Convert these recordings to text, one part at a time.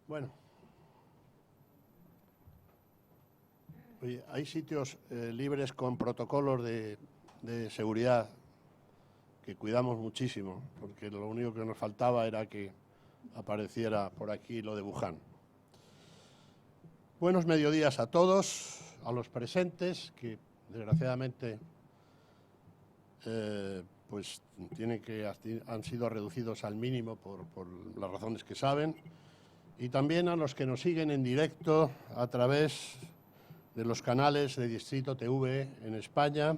Bueno, oye, hay sitios libres con protocolos de seguridad que cuidamos muchísimo, porque lo único que nos faltaba era que apareciera por aquí lo de Wuhan. Buenos mediodías a todos, a los presentes, que desgraciadamente pues han sido reducidos al mínimo por las razones que saben, y también a los que nos siguen en directo a través de los canales de Distrito TV en España,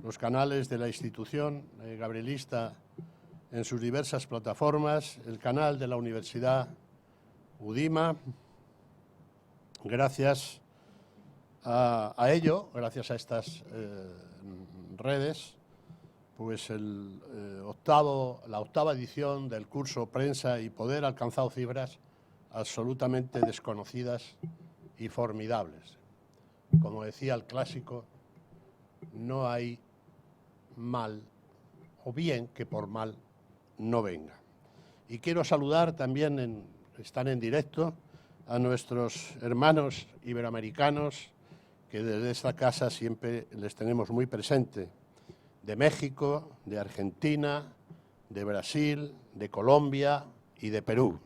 los canales de la institución gabrielista en sus diversas plataformas, el canal de la Universidad UDIMA. Gracias a ello, gracias a estas redes, pues la octava edición del curso Prensa y Poder ha alcanzado cifras absolutamente desconocidas y formidables. Como decía el clásico, no hay mal o bien que por mal no venga. Y quiero saludar también, están en directo, a nuestros hermanos iberoamericanos, que desde esta casa siempre les tenemos muy presente, de México, de Argentina, de Brasil, de Colombia y de Perú.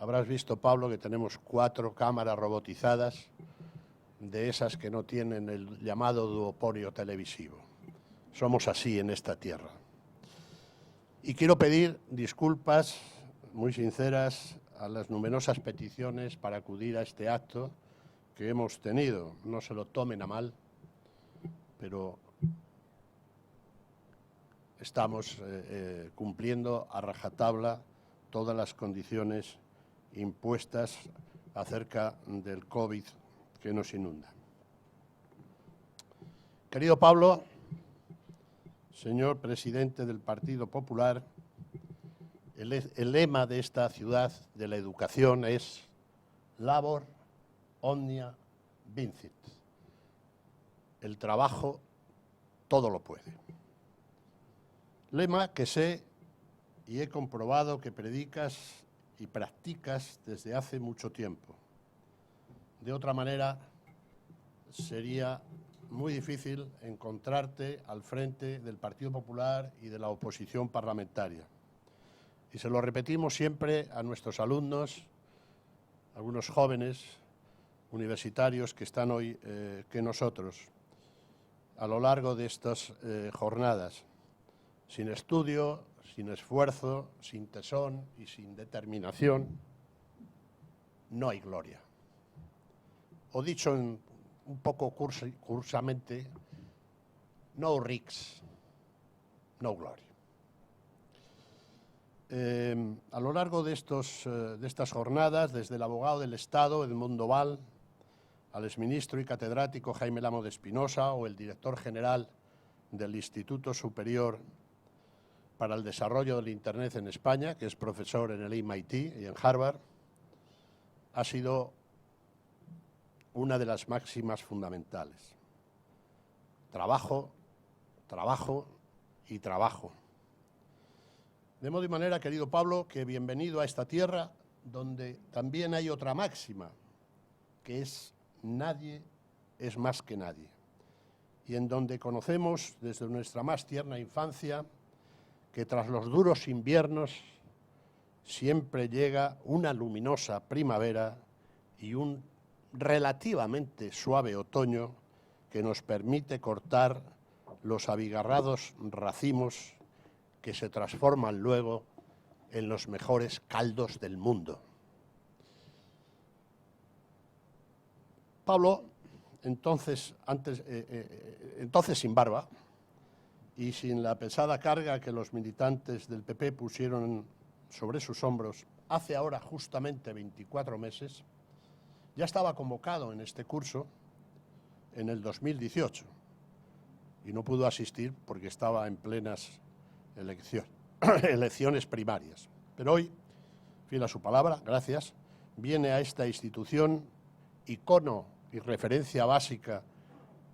Habrás visto, Pablo, que tenemos 4 cámaras robotizadas, de esas que no tienen el llamado duopolio televisivo. Somos así en esta tierra. Y quiero pedir disculpas muy sinceras a las numerosas peticiones para acudir a este acto que hemos tenido. No se lo tomen a mal, pero estamos cumpliendo a rajatabla todas las condiciones impuestas acerca del COVID que nos inunda. Querido Pablo, señor presidente del Partido Popular, el lema de esta ciudad de la educación es Labor omnia vincit. El trabajo todo lo puede. Lema que sé y he comprobado que predicas y practicas desde hace mucho tiempo. De otra manera, sería muy difícil encontrarte al frente del Partido Popular y de la oposición parlamentaria. Y se lo repetimos siempre a nuestros alumnos, algunos jóvenes universitarios que están hoy que nosotros, a lo largo de estas jornadas. Sin estudio, sin esfuerzo, sin tesón y sin determinación, no hay gloria. O dicho un poco cursamente, no rics, no glory. A lo largo de estas jornadas, desde el abogado del Estado, Edmundo Val, al exministro y catedrático Jaime Lamo de Espinosa o el director general del Instituto Superior para el Desarrollo del Internet en España, que es profesor en el MIT y en Harvard, ha sido una de las máximas fundamentales. Trabajo, trabajo y trabajo. De modo y manera, querido Pablo, que bienvenido a esta tierra donde también hay otra máxima, que es nadie es más que nadie, y en donde conocemos desde nuestra más tierna infancia que tras los duros inviernos siempre llega una luminosa primavera y un relativamente suave otoño que nos permite cortar los abigarrados racimos que se transforman luego en los mejores caldos del mundo. Pablo, entonces sin barba y sin la pesada carga que los militantes del PP pusieron sobre sus hombros hace ahora justamente 24 meses, ya estaba convocado en este curso en el 2018 y no pudo asistir porque estaba en plenas elecciones primarias. Pero hoy, fiel a su palabra, gracias, viene a esta institución icono y referencia básica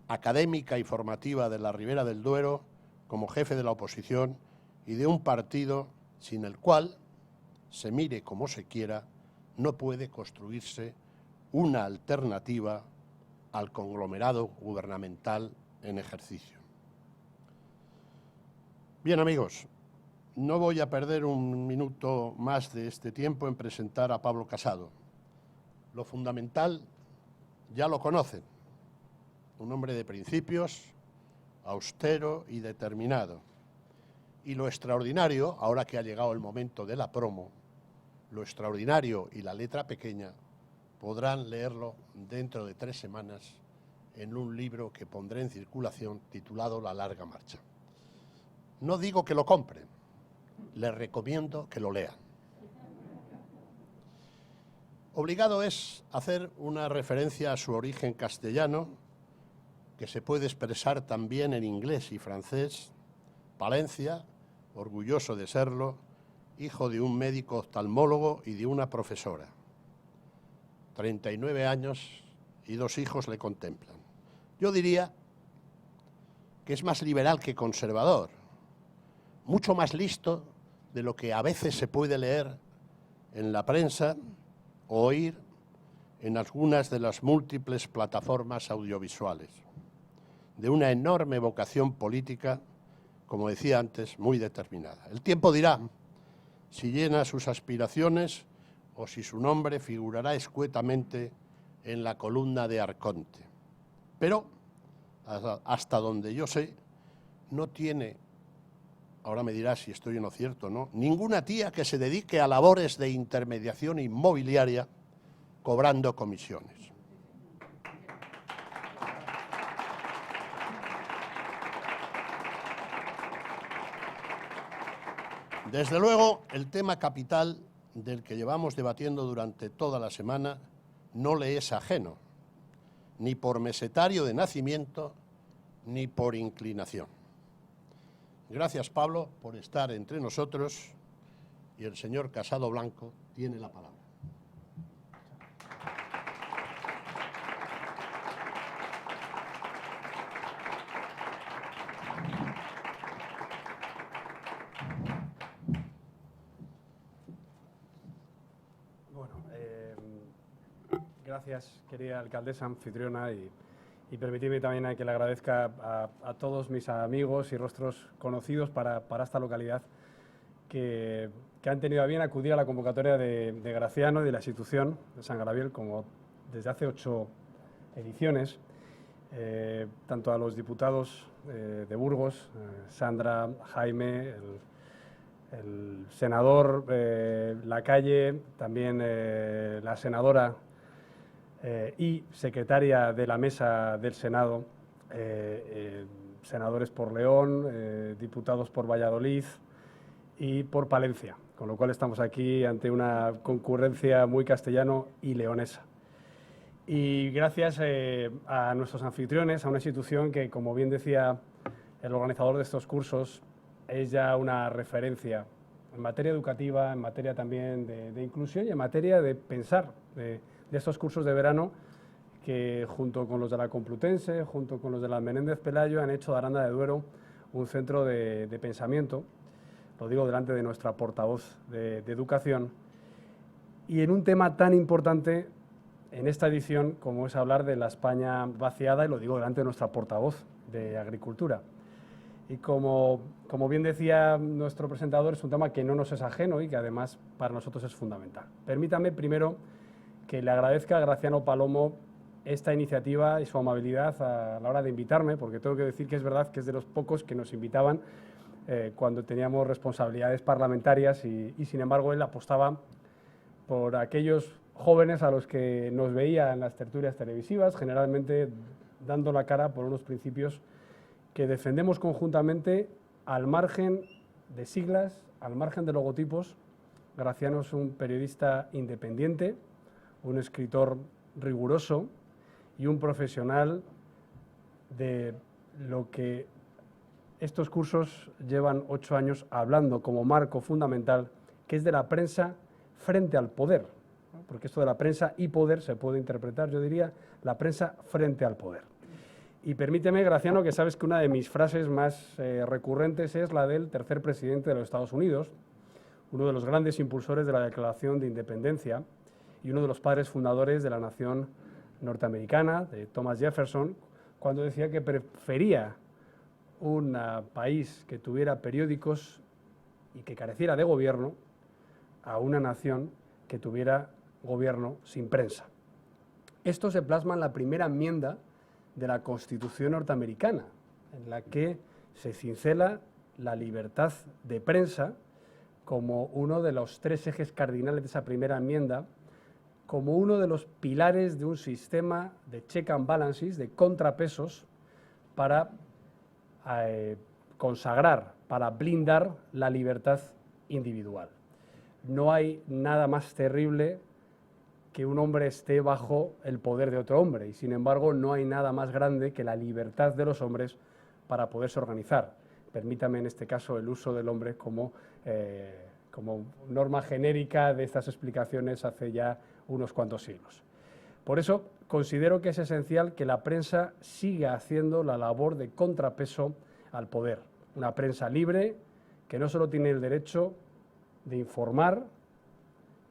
académica y formativa de la Ribera del Duero como jefe de la oposición y de un partido sin el cual, se mire como se quiera, no puede construirse una alternativa al conglomerado gubernamental en ejercicio. Bien, amigos, no voy a perder un minuto más de este tiempo en presentar a Pablo Casado. Lo fundamental ya lo conocen, un hombre de principios, austero y determinado. Y lo extraordinario, ahora que ha llegado el momento de la promo, lo extraordinario y la letra pequeña podrán leerlo dentro de 3 semanas en un libro que pondré en circulación titulado La larga marcha. No digo que lo compren, les recomiendo que lo lean. Obligado es hacer una referencia a su origen castellano, que se puede expresar también en inglés y francés. Palencia, orgulloso de serlo, hijo de un médico oftalmólogo y de una profesora. 39 años y 2 hijos le contemplan. Yo diría que es más liberal que conservador, mucho más listo de lo que a veces se puede leer en la prensa o oír en algunas de las múltiples plataformas audiovisuales. De una enorme vocación política, como decía antes, muy determinada. El tiempo dirá si llena sus aspiraciones o si su nombre figurará escuetamente en la columna de Arconte. Pero, hasta donde yo sé, no tiene, ahora me dirá si estoy en lo cierto o no, ninguna tía que se dedique a labores de intermediación inmobiliaria cobrando comisiones. Desde luego, el tema capital del que llevamos debatiendo durante toda la semana no le es ajeno, ni por mesetario de nacimiento, ni por inclinación. Gracias, Pablo, por estar entre nosotros, y el señor Casado Blanco tiene la palabra. Gracias, querida alcaldesa, anfitriona, y permitidme también que le agradezca a todos mis amigos y rostros conocidos para esta localidad que han tenido a bien acudir a la convocatoria de Graciano y de la institución de San Gabriel, como desde hace 8 ediciones, tanto a los diputados de Burgos, Sandra, Jaime, el senador Lacalle, también la senadora y secretaria de la mesa del Senado, senadores por León, diputados por Valladolid y por Palencia, con lo cual estamos aquí ante una concurrencia muy castellano y leonesa. Y gracias a nuestros anfitriones, a una institución que, como bien decía el organizador de estos cursos, es ya una referencia en materia educativa, en materia también de inclusión y en materia de pensar de estos cursos de verano que, junto con los de la Complutense, junto con los de la Menéndez Pelayo, han hecho de Aranda de Duero un centro de pensamiento, lo digo delante de nuestra portavoz de Educación, y en un tema tan importante en esta edición como es hablar de la España vaciada, y lo digo delante de nuestra portavoz de Agricultura. Y como bien decía nuestro presentador, es un tema que no nos es ajeno y que además para nosotros es fundamental. Permítame primero que le agradezca a Graciano Palomo esta iniciativa y su amabilidad a la hora de invitarme, porque tengo que decir que es verdad que es de los pocos que nos invitaban cuando teníamos responsabilidades parlamentarias y sin embargo él apostaba por aquellos jóvenes a los que nos veía en las tertulias televisivas, generalmente dando la cara por unos principios que defendemos conjuntamente al margen de siglas, al margen de logotipos. Graciano es un periodista independiente, un escritor riguroso y un profesional de lo que estos cursos llevan 8 años hablando como marco fundamental, que es de la prensa frente al poder, ¿no? Porque esto de la prensa y poder se puede interpretar, yo diría, la prensa frente al poder. Y permíteme, Graciano, que sabes que una de mis frases más recurrentes es la del tercer presidente de los Estados Unidos, uno de los grandes impulsores de la Declaración de Independencia, y uno de los padres fundadores de la nación norteamericana, de Thomas Jefferson, cuando decía que prefería un país que tuviera periódicos y que careciera de gobierno a una nación que tuviera gobierno sin prensa. Esto se plasma en la primera enmienda de la Constitución norteamericana, en la que se cincela la libertad de prensa como uno de los 3 ejes cardinales de esa primera enmienda, como uno de los pilares de un sistema de check and balances, de contrapesos, para consagrar, para blindar la libertad individual. No hay nada más terrible que un hombre esté bajo el poder de otro hombre, y sin embargo no hay nada más grande que la libertad de los hombres para poderse organizar. Permítame en este caso el uso del hombre como norma genérica de estas explicaciones hace ya unos cuantos siglos. Por eso considero que es esencial que la prensa siga haciendo la labor de contrapeso al poder. Una prensa libre que no solo tiene el derecho de informar,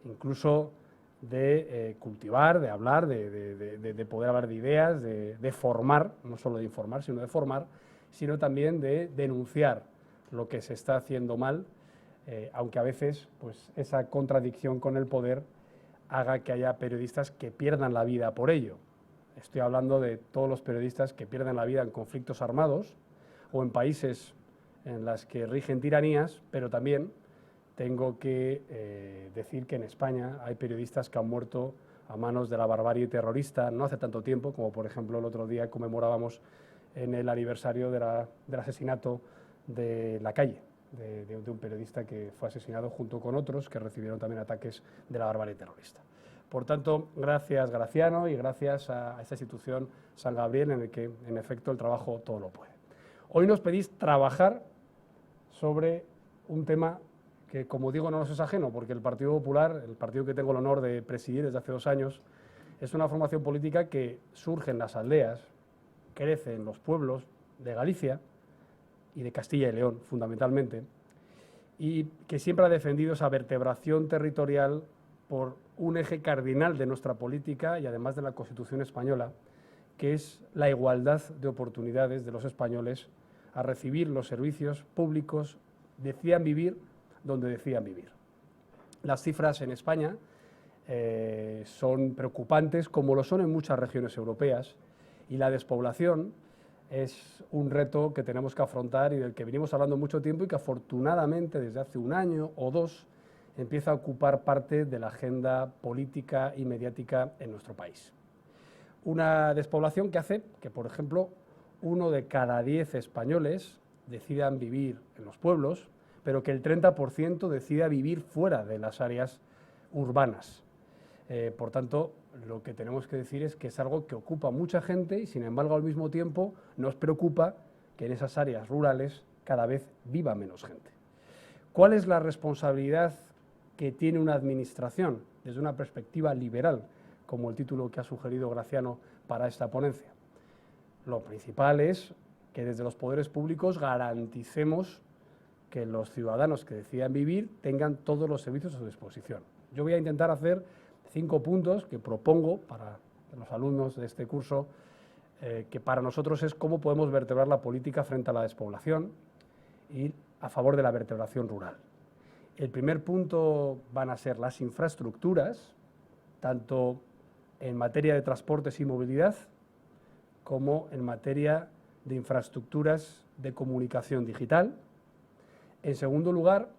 incluso de cultivar, de hablar, de poder hablar de ideas, de formar, no solo de informar, sino de formar, sino también de denunciar lo que se está haciendo mal, aunque a veces pues, esa contradicción con el poder haga que haya periodistas que pierdan la vida por ello. Estoy hablando de todos los periodistas que pierden la vida en conflictos armados o en países en los que rigen tiranías, pero también tengo que decir que en España hay periodistas que han muerto a manos de la barbarie terrorista no hace tanto tiempo, como por ejemplo el otro día conmemorábamos en el aniversario del asesinato de Lacalle, de un periodista que fue asesinado junto con otros que recibieron también ataques de la barbarie terrorista. Por tanto, gracias Graciano y gracias a esta institución San Gabriel, en el que en efecto el trabajo todo lo puede. Hoy nos pedís trabajar sobre un tema que, como digo, no nos es ajeno, porque el Partido Popular, el partido que tengo el honor de presidir desde hace 2 años, es una formación política que surge en las aldeas, crece en los pueblos de Galicia y de Castilla y León, fundamentalmente, y que siempre ha defendido esa vertebración territorial por un eje cardinal de nuestra política y además de la Constitución española, que es la igualdad de oportunidades de los españoles a recibir los servicios públicos, decidan vivir donde decidan vivir. Las cifras en España son preocupantes, como lo son en muchas regiones europeas, y la despoblación es un reto que tenemos que afrontar y del que venimos hablando mucho tiempo y que afortunadamente desde hace 1 año o 2 empieza a ocupar parte de la agenda política y mediática en nuestro país. Una despoblación que hace que, por ejemplo, 1 de cada 10 españoles decidan vivir en los pueblos, pero que el 30% decida vivir fuera de las áreas urbanas. Por tanto, lo que tenemos que decir es que es algo que ocupa mucha gente y, sin embargo, al mismo tiempo nos preocupa que en esas áreas rurales cada vez viva menos gente. ¿Cuál es la responsabilidad que tiene una administración desde una perspectiva liberal, como el título que ha sugerido Graciano para esta ponencia? Lo principal es que desde los poderes públicos garanticemos que los ciudadanos que decidan vivir tengan todos los servicios a su disposición. Yo voy a intentar hacer 5 puntos que propongo para los alumnos de este curso, que para nosotros es cómo podemos vertebrar la política frente a la despoblación y a favor de la vertebración rural. El primer punto van a ser las infraestructuras, tanto en materia de transportes y movilidad como en materia de infraestructuras de comunicación digital. En segundo lugar,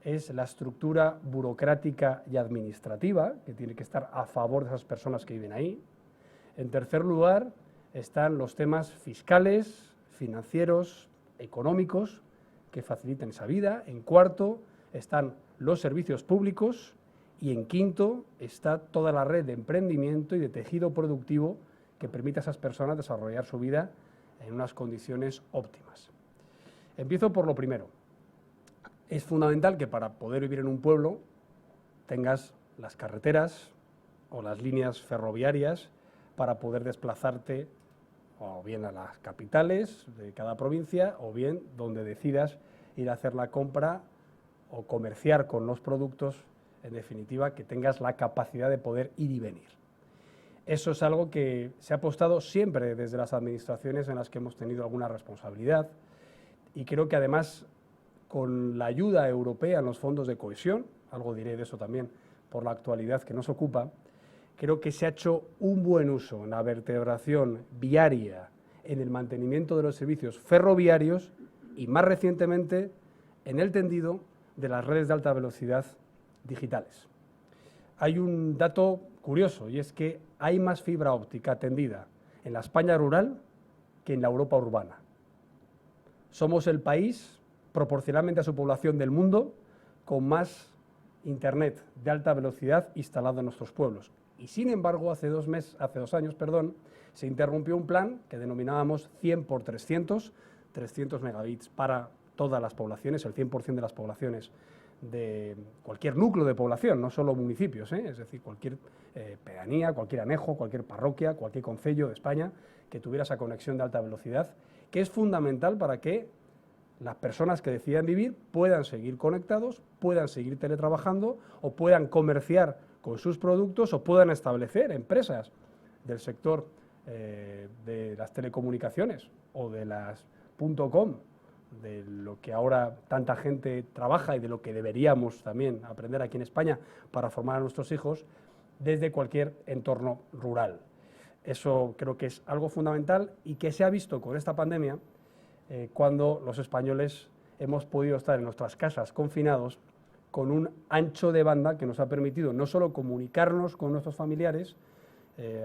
es la estructura burocrática y administrativa, que tiene que estar a favor de esas personas que viven ahí. En tercer lugar, están los temas fiscales, financieros, económicos, que faciliten esa vida. En cuarto, están los servicios públicos. Y en quinto, está toda la red de emprendimiento y de tejido productivo que permite a esas personas desarrollar su vida en unas condiciones óptimas. Empiezo por lo primero. Es fundamental que para poder vivir en un pueblo tengas las carreteras o las líneas ferroviarias para poder desplazarte o bien a las capitales de cada provincia o bien donde decidas ir a hacer la compra o comerciar con los productos en definitiva, que tengas la capacidad de poder ir y venir. Eso es algo que se ha apostado siempre desde las administraciones en las que hemos tenido alguna responsabilidad, y creo que además con la ayuda europea en los fondos de cohesión, algo diré de eso también por la actualidad que nos ocupa, creo que se ha hecho un buen uso en la vertebración viaria, en el mantenimiento de los servicios ferroviarios y más recientemente en el tendido de las redes de alta velocidad digitales. Hay un dato curioso y es que hay más fibra óptica tendida en la España rural que en la Europa urbana. Somos el país, proporcionalmente a su población del mundo, con más Internet de alta velocidad instalado en nuestros pueblos. Y sin embargo, hace 2 años, se interrumpió un plan que denominábamos 100 por 300, 300 megabits para todas las poblaciones, el 100% de las poblaciones de cualquier núcleo de población, no solo municipios, es decir, cualquier pedanía, cualquier anejo, cualquier parroquia, cualquier concello de España que tuviera esa conexión de alta velocidad, que es fundamental para que las personas que decidan vivir puedan seguir conectados, puedan seguir teletrabajando o puedan comerciar con sus productos o puedan establecer empresas del sector de las telecomunicaciones o de las .com, de lo que ahora tanta gente trabaja y de lo que deberíamos también aprender aquí en España para formar a nuestros hijos desde cualquier entorno rural. Eso creo que es algo fundamental y que se ha visto con esta pandemia cuando los españoles hemos podido estar en nuestras casas confinados con un ancho de banda que nos ha permitido no solo comunicarnos con nuestros familiares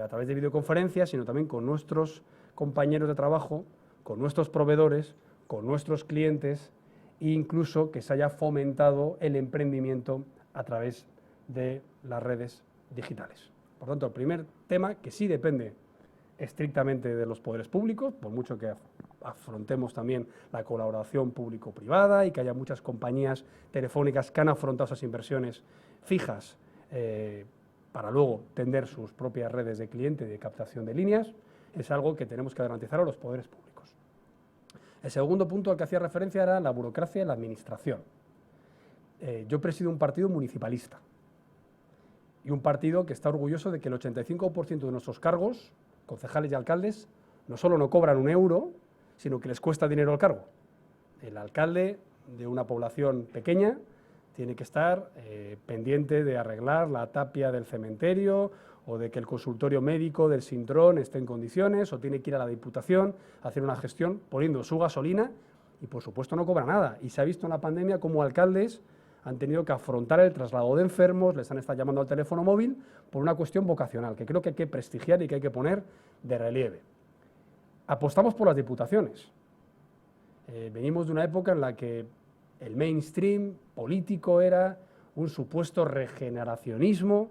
a través de videoconferencias, sino también con nuestros compañeros de trabajo, con nuestros proveedores, con nuestros clientes e incluso que se haya fomentado el emprendimiento a través de las redes digitales. Por tanto, el primer tema, que sí depende estrictamente de los poderes públicos, por mucho que afrontemos también la colaboración público-privada y que haya muchas compañías telefónicas que han afrontado esas inversiones fijas para luego tender sus propias redes de cliente de captación de líneas, es algo que tenemos que garantizar a los poderes públicos. El segundo punto al que hacía referencia era la burocracia y la administración. Yo presido un partido municipalista y un partido que está orgulloso de que el 85% de nuestros cargos, concejales y alcaldes, no solo no cobran un euro, sino que les cuesta dinero al cargo. El alcalde de una población pequeña tiene que estar pendiente de arreglar la tapia del cementerio o de que el consultorio médico del Sintrón esté en condiciones, o tiene que ir a la Diputación a hacer una gestión poniendo su gasolina y, por supuesto, no cobra nada. Y se ha visto en la pandemia cómo alcaldes han tenido que afrontar el traslado de enfermos, les han estado llamando al teléfono móvil por una cuestión vocacional, que creo que hay que prestigiar y que hay que poner de relieve. Apostamos por las diputaciones. Venimos de una época en la que el mainstream político era un supuesto regeneracionismo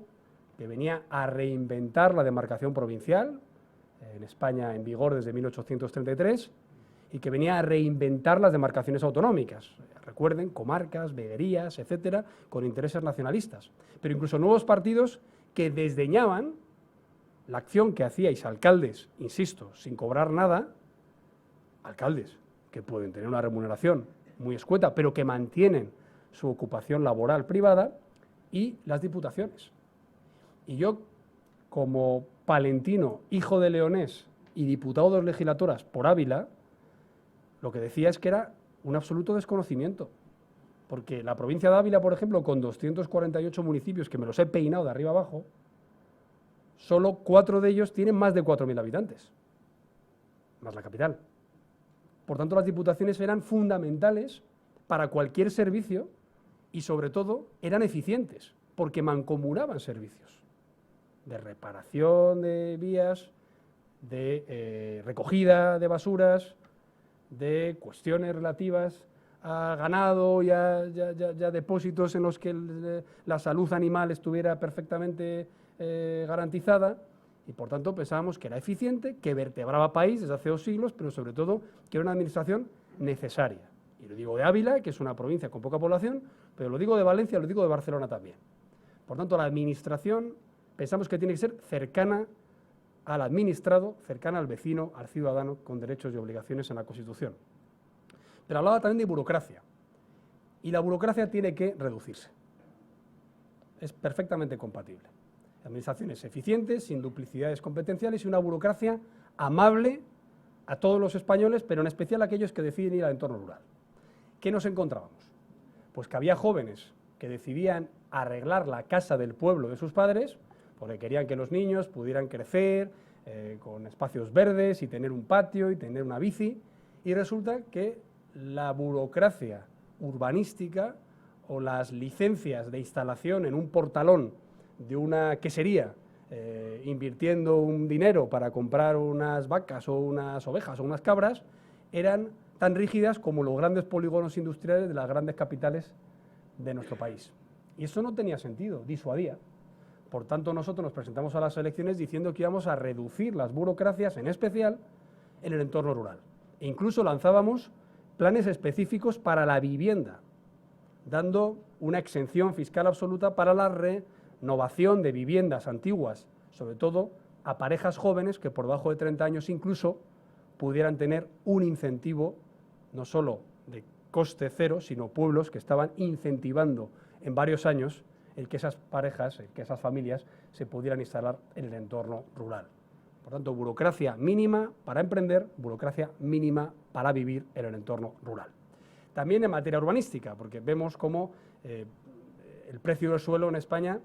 que venía a reinventar la demarcación provincial, en España en vigor desde 1833, y que venía a reinventar las demarcaciones autonómicas. Recuerden, comarcas, veguerías, etcétera, con intereses nacionalistas. Pero incluso nuevos partidos que desdeñaban la acción que hacíais alcaldes, insisto, sin cobrar nada, alcaldes que pueden tener una remuneración muy escueta, pero que mantienen su ocupación laboral privada, y las diputaciones. Y yo, como palentino, hijo de leonés y diputado de dos legislaturas por Ávila, lo que decía es que era un absoluto desconocimiento, porque la provincia de Ávila, por ejemplo, con 248 municipios, que me los he peinado de arriba abajo, solo 4 de ellos tienen más de 4.000 habitantes, más la capital. Por tanto, las diputaciones eran fundamentales para cualquier servicio y, sobre todo, eran eficientes, porque mancomunaban servicios de reparación de vías, de recogida de basuras, de cuestiones relativas a ganado y a depósitos en los que la salud animal estuviera perfectamente garantizada, y por tanto pensábamos que era eficiente, que vertebraba país desde hace 2 siglos, pero sobre todo que era una administración necesaria. Y lo digo de Ávila, que es una provincia con poca población, pero lo digo de Valencia, lo digo de Barcelona también. Por tanto, la administración pensamos que tiene que ser cercana al administrado, cercana al vecino, al ciudadano, con derechos y obligaciones en la Constitución. Pero hablaba también de burocracia, y la burocracia tiene que reducirse. es perfectamente compatible. Administraciones eficientes, sin duplicidades competenciales y una burocracia amable a todos los españoles, pero en especial a aquellos que deciden ir al entorno rural. ¿Qué nos encontrábamos? Pues que había jóvenes que decidían arreglar la casa del pueblo de sus padres porque querían que los niños pudieran crecer con espacios verdes y tener un patio y tener una bici, y resulta que la burocracia urbanística o las licencias de instalación en un portalón de una quesería, invirtiendo un dinero para comprar unas vacas o unas ovejas o unas cabras, eran tan rígidas como los grandes polígonos industriales de las grandes capitales de nuestro país. Y eso no tenía sentido, disuadía. Por tanto, nosotros nos presentamos a las elecciones diciendo que íbamos a reducir las burocracias, en especial en el entorno rural. E incluso lanzábamos planes específicos para la vivienda, dando una exención fiscal absoluta para la renovación de viviendas antiguas, sobre todo a parejas jóvenes que por debajo de 30 años incluso pudieran tener un incentivo, no solo de coste cero, sino pueblos que estaban incentivando en varios años el que esas parejas, el que esas familias se pudieran instalar en el entorno rural. Por tanto, burocracia mínima para emprender, burocracia mínima para vivir en el entorno rural. También en materia urbanística, porque vemos cómo el precio del suelo en España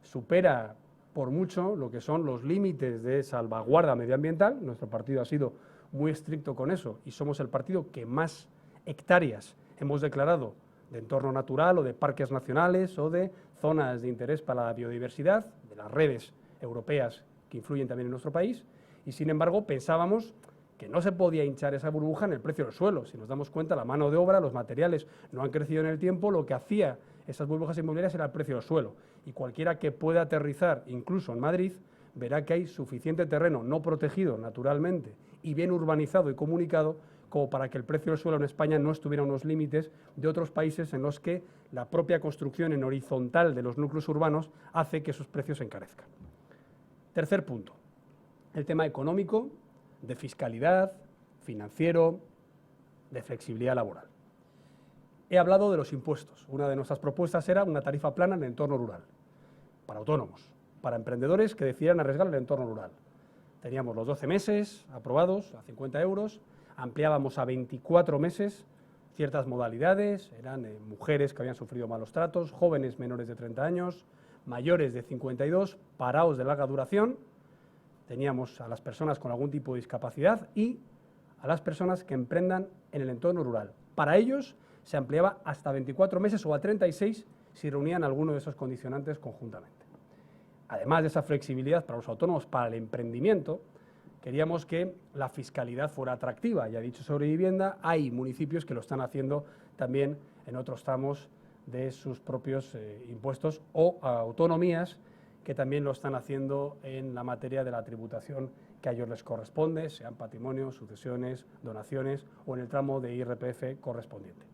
supera por mucho lo que son los límites de salvaguarda medioambiental. Nuestro partido ha sido muy estricto con eso y somos el partido que más hectáreas hemos declarado de entorno natural o de parques nacionales o de zonas de interés para la biodiversidad, de las redes europeas que influyen también en nuestro país, y sin embargo pensábamos que no se podía hinchar esa burbuja en el precio del suelo. Si nos damos cuenta, la mano de obra, los materiales no han crecido en el tiempo, lo que hacía esas burbujas inmobiliarias era el precio del suelo. Y cualquiera que pueda aterrizar, incluso en Madrid, verá que hay suficiente terreno no protegido naturalmente y bien urbanizado y comunicado como para que el precio del suelo en España no estuviera en unos límites de otros países en los que la propia construcción en horizontal de los núcleos urbanos hace que sus precios se encarezcan. Tercer punto, el tema económico, de fiscalidad, financiero, de flexibilidad laboral. He hablado de los impuestos. Una de nuestras propuestas era una tarifa plana en el entorno rural, para autónomos, para emprendedores que decidieran arriesgar el entorno rural. Teníamos los 12 meses aprobados a 50 euros, ampliábamos a 24 meses ciertas modalidades, eran mujeres que habían sufrido malos tratos, jóvenes menores de 30 años, mayores de 52, parados de larga duración, teníamos a las personas con algún tipo de discapacidad y a las personas que emprendan en el entorno rural. Para ellos se ampliaba hasta 24 meses o a 36 si reunían alguno de esos condicionantes conjuntamente. Además de esa flexibilidad para los autónomos, para el emprendimiento, queríamos que la fiscalidad fuera atractiva. Ya he dicho sobre vivienda, hay municipios que lo están haciendo también en otros tramos de sus propios impuestos o autonomías que también lo están haciendo en la materia de la tributación que a ellos les corresponde, sean patrimonios, sucesiones, donaciones o en el tramo de IRPF correspondiente.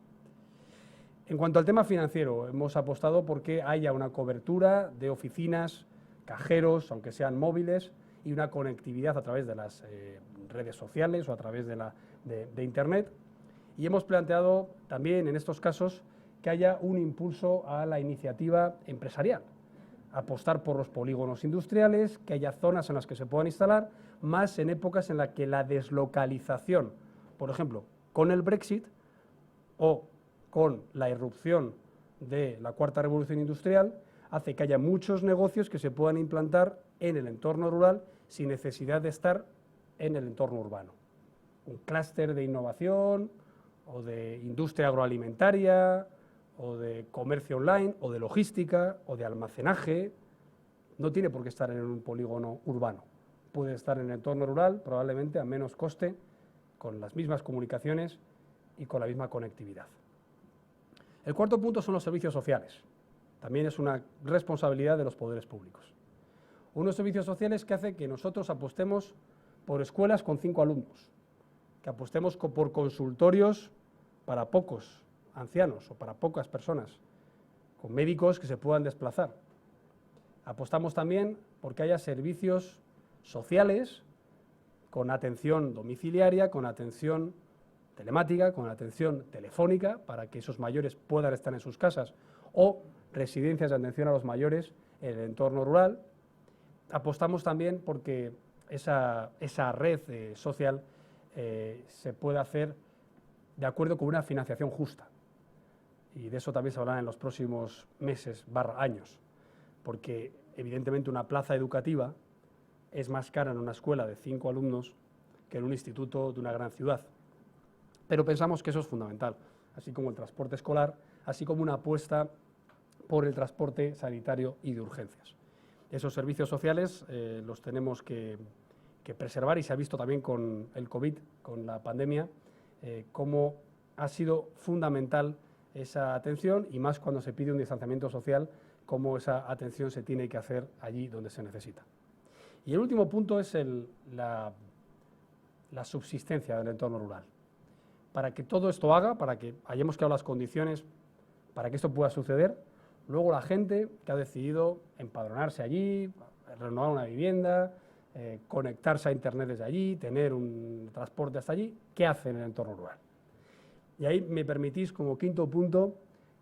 En cuanto al tema financiero, hemos apostado por que haya una cobertura de oficinas, cajeros, aunque sean móviles, y una conectividad a través de las redes sociales o a través de Internet. Y hemos planteado también en estos casos que haya un impulso a la iniciativa empresarial, apostar por los polígonos industriales, que haya zonas en las que se puedan instalar, más en épocas en las que la deslocalización, por ejemplo, con el Brexit o con la irrupción de la cuarta revolución industrial, hace que haya muchos negocios que se puedan implantar en el entorno rural sin necesidad de estar en el entorno urbano. Un clúster de innovación o de industria agroalimentaria o de comercio online o de logística o de almacenaje no tiene por qué estar en un polígono urbano. Puede estar en el entorno rural, probablemente a menos coste, con las mismas comunicaciones y con la misma conectividad. El cuarto punto son los servicios sociales. También es una responsabilidad de los poderes públicos. Unos servicios sociales que hace que nosotros apostemos por escuelas con 5 alumnos, que apostemos por consultorios para pocos ancianos o para pocas personas, con médicos que se puedan desplazar. Apostamos también por que haya servicios sociales con atención domiciliaria, con atención telemática, con atención telefónica, para que esos mayores puedan estar en sus casas o residencias de atención a los mayores en el entorno rural. Apostamos también porque esa red social se puede hacer de acuerdo con una financiación justa. Y de eso también se hablará en los próximos meses, años, porque evidentemente una plaza educativa es más cara en una escuela de 5 alumnos que en un instituto de una gran ciudad. Pero pensamos que eso es fundamental, así como el transporte escolar, así como una apuesta por el transporte sanitario y de urgencias. Esos servicios sociales los tenemos que preservar, y se ha visto también con el COVID, con la pandemia, cómo ha sido fundamental esa atención, y más cuando se pide un distanciamiento social, cómo esa atención se tiene que hacer allí donde se necesita. Y el último punto es la subsistencia del entorno rural. Para que todo esto haga, para que hayamos creado las condiciones para que esto pueda suceder, luego la gente que ha decidido empadronarse allí, renovar una vivienda, conectarse a Internet desde allí, tener un transporte hasta allí, ¿qué hace en el entorno rural? Y ahí me permitís, como quinto punto,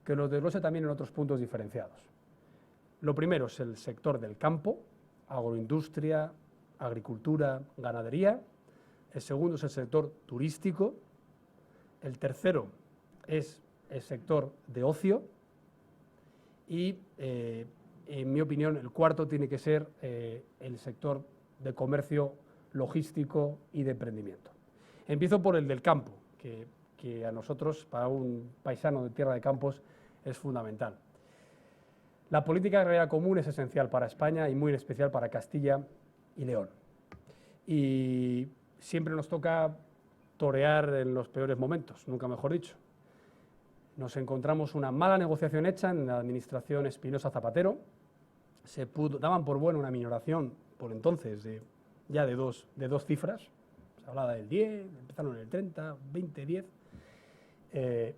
que los desglose también en otros puntos diferenciados. Lo primero es el sector del campo, agroindustria, agricultura, ganadería. El segundo es el sector turístico. El tercero es el sector de ocio. Y, en mi opinión, el cuarto tiene que ser el sector de comercio logístico y de emprendimiento. Empiezo por el del campo, que a nosotros, para un paisano de tierra de campos, es fundamental. La política agraria común es esencial para España y muy en especial para Castilla y León. Y siempre nos toca torear en los peores momentos, nunca mejor dicho. Nos encontramos una mala negociación hecha en la administración Espinosa Zapatero. Daban por bueno una minoración, por entonces, de dos cifras. Se hablaba del 10, empezaron en el 30, 20, 10.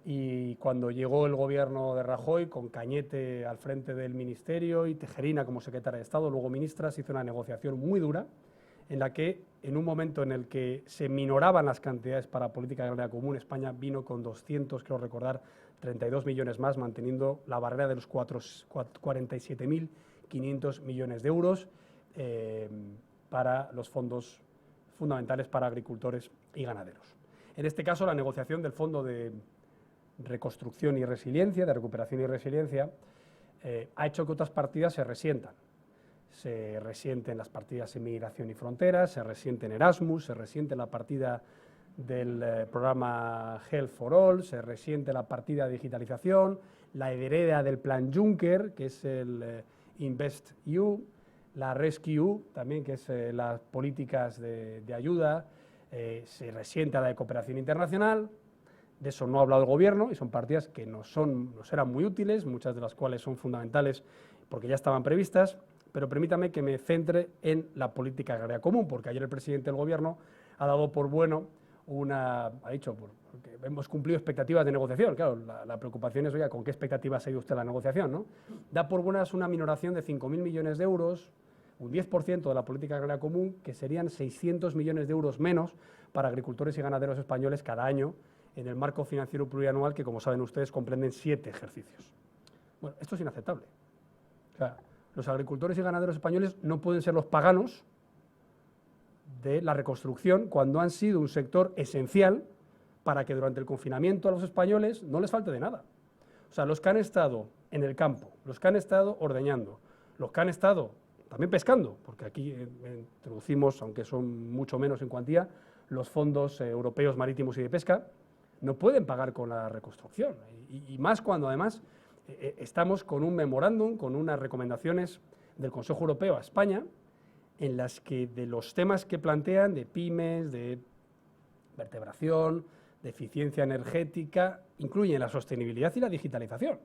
Y cuando llegó el gobierno de Rajoy, con Cañete al frente del ministerio y Tejerina como secretaria de Estado, luego ministra, se hizo una negociación muy dura, en la que, en un momento en el que se minoraban las cantidades para política agraria común, España vino con 200, creo recordar, 32 millones más, manteniendo la barrera de los 47.500 millones de euros para los fondos fundamentales para agricultores y ganaderos. En este caso, la negociación del Fondo de Reconstrucción y Resiliencia, de Recuperación y Resiliencia, ha hecho que otras partidas se resientan. Se resienten las partidas en Migración y Fronteras, se resiente en Erasmus, se resiente la partida del programa Health for All, se resiente la partida de digitalización, la hereda del Plan Juncker, que es el InvestEU, la RescueEU, también, que es las políticas de ayuda. Se resiente a la de cooperación internacional. De eso no ha hablado el Gobierno, y son partidas que nos eran muy útiles, muchas de las cuales son fundamentales porque ya estaban previstas, pero permítame que me centre en la política agraria común, porque ayer el presidente del Gobierno ha dado por bueno ha dicho que hemos cumplido expectativas de negociación. Claro, la preocupación es, oiga, ¿con qué expectativas ha ido usted a la negociación, no? Da por buenas una minoración de 5.000 millones de euros, un 10% de la política agraria común, que serían 600 millones de euros menos para agricultores y ganaderos españoles cada año en el marco financiero plurianual que, como saben ustedes, comprenden 7 ejercicios. Bueno, esto es inaceptable. O sea, los agricultores y ganaderos españoles no pueden ser los paganos de la reconstrucción cuando han sido un sector esencial para que durante el confinamiento a los españoles no les falte de nada. O sea, los que han estado en el campo, los que han estado ordeñando, los que han estado también pescando, porque aquí introducimos, aunque son mucho menos en cuantía, los fondos europeos marítimos y de pesca, no pueden pagar con la reconstrucción. Y más cuando además estamos con un memorándum, con unas recomendaciones del Consejo Europeo a España, en las que de los temas que plantean, de pymes, de vertebración, de eficiencia energética, incluyen la sostenibilidad y la digitalización,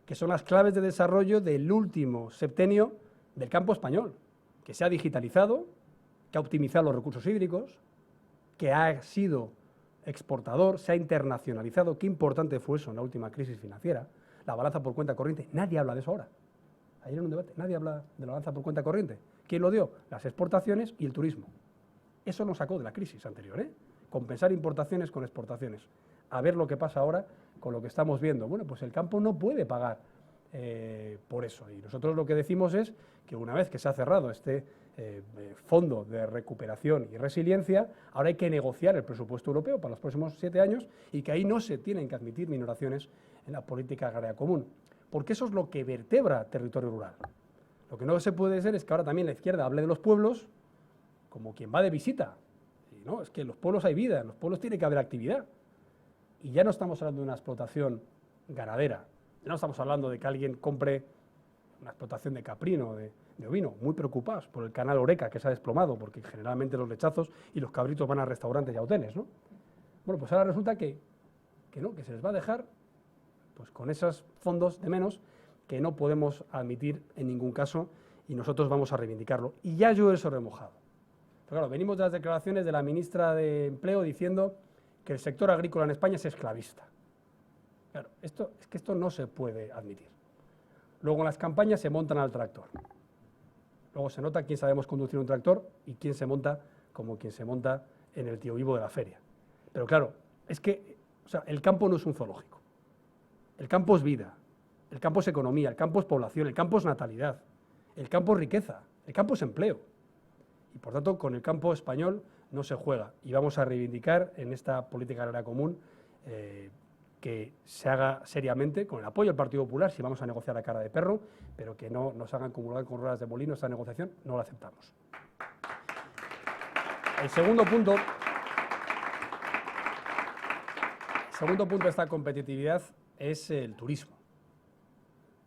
que son las claves de desarrollo del último septenio del campo español, que se ha digitalizado, que ha optimizado los recursos hídricos, que ha sido exportador, se ha internacionalizado. Qué importante fue eso en la última crisis financiera, la balanza por cuenta corriente. Nadie habla de eso ahora. Ayer en un debate nadie habla de la balanza por cuenta corriente. ¿Quién lo dio? Las exportaciones y el turismo. Eso nos sacó de la crisis anterior, ¿eh? Compensar importaciones con exportaciones. A ver lo que pasa ahora con lo que estamos viendo. Bueno, pues el campo no puede pagar por eso. Y nosotros lo que decimos es que una vez que se ha cerrado este fondo de recuperación y resiliencia, ahora hay que negociar el presupuesto europeo para los próximos 7 años y que ahí no se tienen que admitir minoraciones en la política agraria común, porque eso es lo que vertebra territorio rural. Lo que no se puede ser es que ahora también la izquierda hable de los pueblos como quien va de visita. Y no, es que en los pueblos hay vida, en los pueblos tiene que haber actividad. Y ya no estamos hablando de una explotación ganadera, ya no estamos hablando de que alguien compre una explotación de caprino, de ovino, muy preocupados por el canal Oreca, que se ha desplomado, porque generalmente los lechazos y los cabritos van a restaurantes y a hoteles, ¿no? Bueno, pues ahora resulta que no, que se les va a dejar pues con esos fondos de menos que no podemos admitir en ningún caso y nosotros vamos a reivindicarlo. Y ya yo eso he remojado. Pero claro, venimos de las declaraciones de la ministra de Empleo diciendo que el sector agrícola en España es esclavista. Claro, es que esto no se puede admitir. Luego en las campañas se montan al tractor. Luego se nota quién sabemos conducir un tractor y quién se monta como quien se monta en el tío vivo de la feria. Pero claro, es que el campo no es un zoológico. El campo es vida, el campo es economía, el campo es población, el campo es natalidad, el campo es riqueza, el campo es empleo. Y por tanto, con el campo español no se juega. Y vamos a reivindicar en esta política agraria común que se haga seriamente, con el apoyo del Partido Popular, si vamos a negociar a cara de perro, pero que no nos hagan acumular con ruedas de molino esta negociación, no la aceptamos. El segundo punto de esta competitividad es el turismo.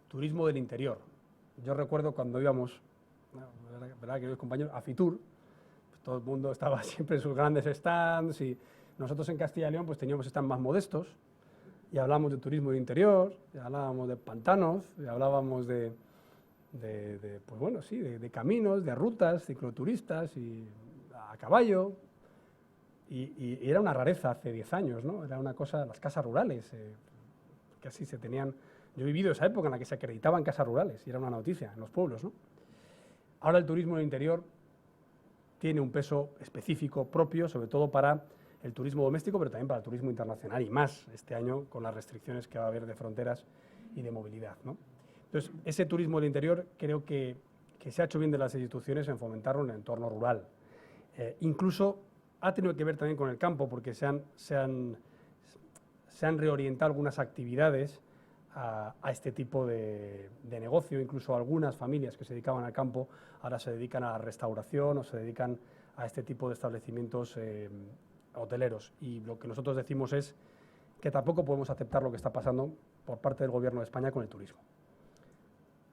Turismo del interior. Yo recuerdo cuando íbamos, ¿verdad, queridos compañeros?, a Fitur, pues todo el mundo estaba siempre en sus grandes stands y nosotros en Castilla y León pues teníamos stands más modestos y hablábamos de turismo del interior, y hablábamos de pantanos, y hablábamos de caminos, de rutas, cicloturistas y a caballo. Y era una rareza hace 10 años, ¿no? Era una cosa, las casas rurales, que así se tenían. Yo he vivido esa época en la que se acreditaban casas rurales y era una noticia en los pueblos, ¿no? Ahora el turismo del interior tiene un peso específico propio, sobre todo para el turismo doméstico, pero también para el turismo internacional y más este año con las restricciones que va a haber de fronteras y de movilidad, ¿no? Entonces, ese turismo del interior creo que se ha hecho bien de las instituciones en fomentarlo en el entorno rural. Incluso ha tenido que ver también con el campo, porque se han reorientado algunas actividades a este tipo de negocio. Incluso algunas familias que se dedicaban al campo ahora se dedican a la restauración o se dedican a este tipo de establecimientos hoteleros. Y lo que nosotros decimos es que tampoco podemos aceptar lo que está pasando por parte del Gobierno de España con el turismo.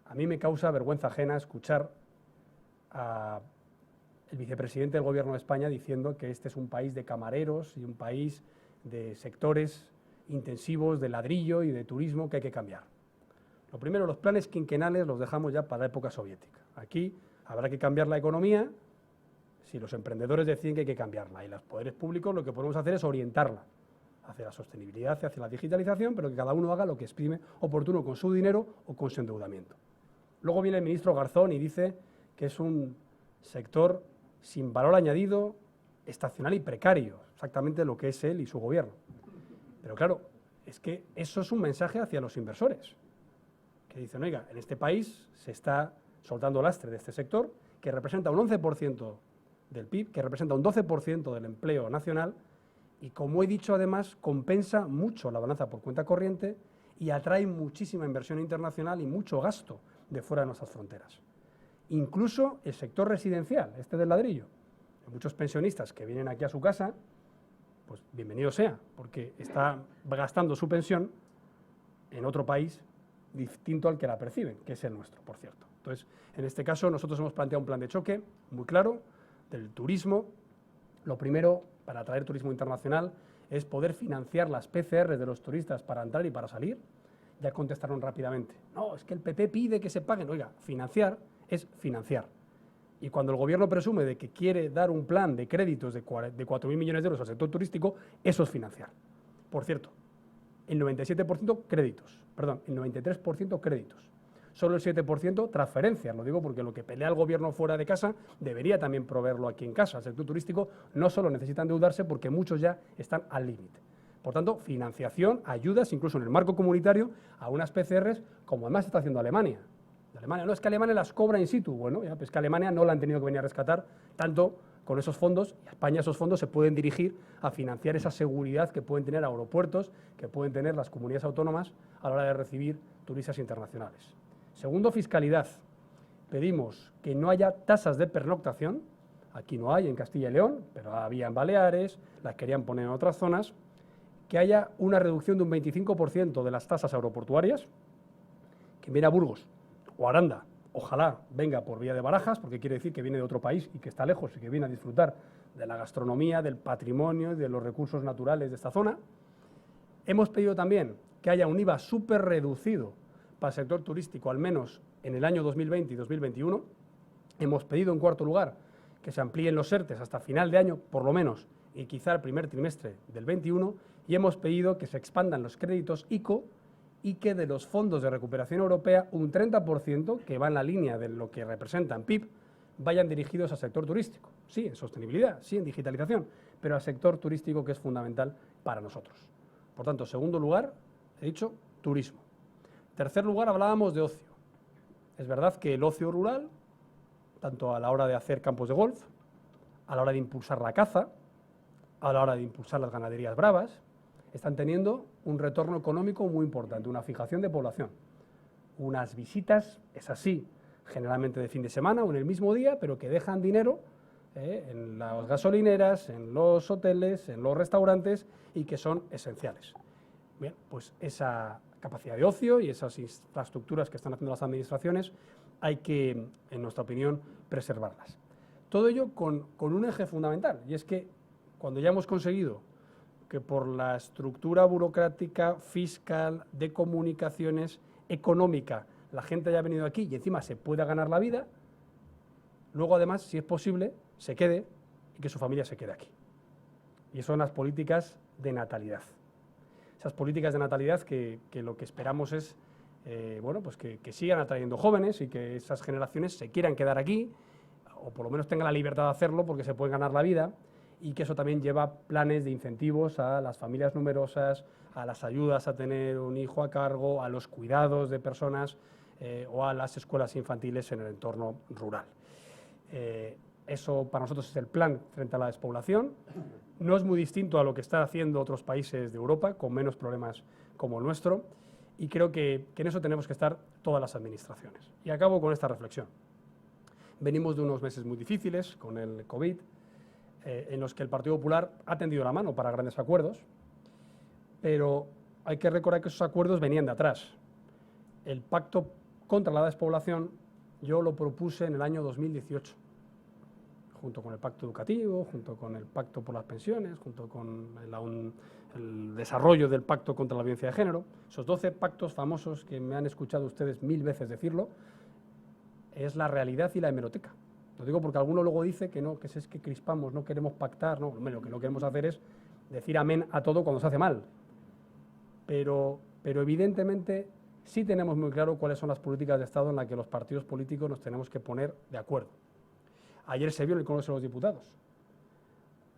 A mí me causa vergüenza ajena escuchar al vicepresidente del Gobierno de España diciendo que este es un país de camareros y un país de sectores intensivos de ladrillo y de turismo que hay que cambiar. Lo primero, los planes quinquenales los dejamos ya para la época soviética. Aquí habrá que cambiar la economía si los emprendedores deciden que hay que cambiarla, y los poderes públicos lo que podemos hacer es orientarla hacia la sostenibilidad, hacia la digitalización, pero que cada uno haga lo que estime oportuno con su dinero o con su endeudamiento. Luego viene el ministro Garzón y dice que es un sector sin valor añadido, estacional y precario, exactamente lo que es él y su gobierno. Pero claro, es que eso es un mensaje hacia los inversores, que dicen, oiga, en este país se está soltando lastre de este sector, que representa un 11% del PIB, que representa un 12% del empleo nacional, y como he dicho además, compensa mucho la balanza por cuenta corriente y atrae muchísima inversión internacional y mucho gasto de fuera de nuestras fronteras. Incluso el sector residencial, este del ladrillo. Hay muchos pensionistas que vienen aquí a su casa, pues bienvenido sea, porque está gastando su pensión en otro país distinto al que la perciben, que es el nuestro, por cierto. Entonces, en este caso, nosotros hemos planteado un plan de choque muy claro del turismo. Lo primero, para atraer turismo internacional, es poder financiar las PCR de los turistas para entrar y para salir. Ya contestaron rápidamente, no, es que el PP pide que se paguen. Oiga, financiar es financiar. Y cuando el Gobierno presume de que quiere dar un plan de créditos de 4.000 millones de euros al sector turístico, eso es financiar. Por cierto, el 97% créditos, perdón, el 93% créditos. Solo el 7% transferencias, lo digo porque lo que pelea el Gobierno fuera de casa debería también proveerlo aquí en casa. El sector turístico no solo necesita endeudarse porque muchos ya están al límite. Por tanto, financiación, ayudas, incluso en el marco comunitario, a unas PCRs, como además está haciendo Alemania. Alemania no es que Alemania las cobra in situ, bueno, ya, pues que Alemania no la han tenido que venir a rescatar tanto con esos fondos, y a España esos fondos se pueden dirigir a financiar esa seguridad que pueden tener aeropuertos, que pueden tener las comunidades autónomas a la hora de recibir turistas internacionales. Segundo, fiscalidad. Pedimos que no haya tasas de pernoctación, aquí no hay en Castilla y León, pero había en Baleares, las querían poner en otras zonas, que haya una reducción de un 25% de las tasas aeroportuarias, que viene a Burgos o Aranda, ojalá venga por vía de Barajas, porque quiere decir que viene de otro país y que está lejos y que viene a disfrutar de la gastronomía, del patrimonio y de los recursos naturales de esta zona. Hemos pedido también que haya un IVA súper reducido para el sector turístico, al menos en el año 2020 y 2021. Hemos pedido, en cuarto lugar, que se amplíen los ERTES hasta final de año, por lo menos, y quizá el primer trimestre del 21, y hemos pedido que se expandan los créditos ICO y que de los fondos de recuperación europea un 30%, que va en la línea de lo que representan PIB, vayan dirigidos al sector turístico. Sí, en sostenibilidad, sí, en digitalización, pero al sector turístico, que es fundamental para nosotros. Por tanto, segundo lugar, he dicho, turismo. Tercer lugar, hablábamos de ocio. Es verdad que el ocio rural, tanto a la hora de hacer campos de golf, a la hora de impulsar la caza, a la hora de impulsar las ganaderías bravas, están teniendo un retorno económico muy importante, una fijación de población. Unas visitas, es así, generalmente de fin de semana o en el mismo día, pero que dejan dinero en las gasolineras, en los hoteles, en los restaurantes y que son esenciales. Bien, pues esa capacidad de ocio y esas infraestructuras que están haciendo las administraciones hay que, en nuestra opinión, preservarlas. Todo ello con un eje fundamental, y es que cuando ya hemos conseguido que por la estructura burocrática, fiscal, de comunicaciones, económica, la gente haya venido aquí y encima se pueda ganar la vida, luego además, si es posible, se quede y que su familia se quede aquí. Y son las políticas de natalidad. Esas políticas de natalidad que lo que esperamos es bueno, pues que sigan atrayendo jóvenes y que esas generaciones se quieran quedar aquí, o por lo menos tengan la libertad de hacerlo porque se pueden ganar la vida, y que eso también lleva planes de incentivos a las familias numerosas, a las ayudas a tener un hijo a cargo, a los cuidados de personas o a las escuelas infantiles en el entorno rural. Eso para nosotros es el plan frente a la despoblación. No es muy distinto a lo que están haciendo otros países de Europa, con menos problemas como el nuestro, y creo que en eso tenemos que estar todas las administraciones. Y acabo con esta reflexión. Venimos de unos meses muy difíciles con el COVID, en los que el Partido Popular ha tendido la mano para grandes acuerdos, pero hay que recordar que esos acuerdos venían de atrás. El pacto contra la despoblación yo lo propuse en el año 2018, junto con el pacto educativo, junto con el pacto por las pensiones, junto con el desarrollo del pacto contra la violencia de género. Esos 12 pactos famosos que me han escuchado ustedes 1000 veces decirlo, es la realidad y la hemeroteca. Lo digo porque alguno luego dice que no, que es que crispamos, no queremos pactar, no, lo que no queremos hacer es decir amén a todo cuando se hace mal. Pero evidentemente sí tenemos muy claro cuáles son las políticas de Estado en las que los partidos políticos nos tenemos que poner de acuerdo. Ayer se vio en el Congreso de los Diputados.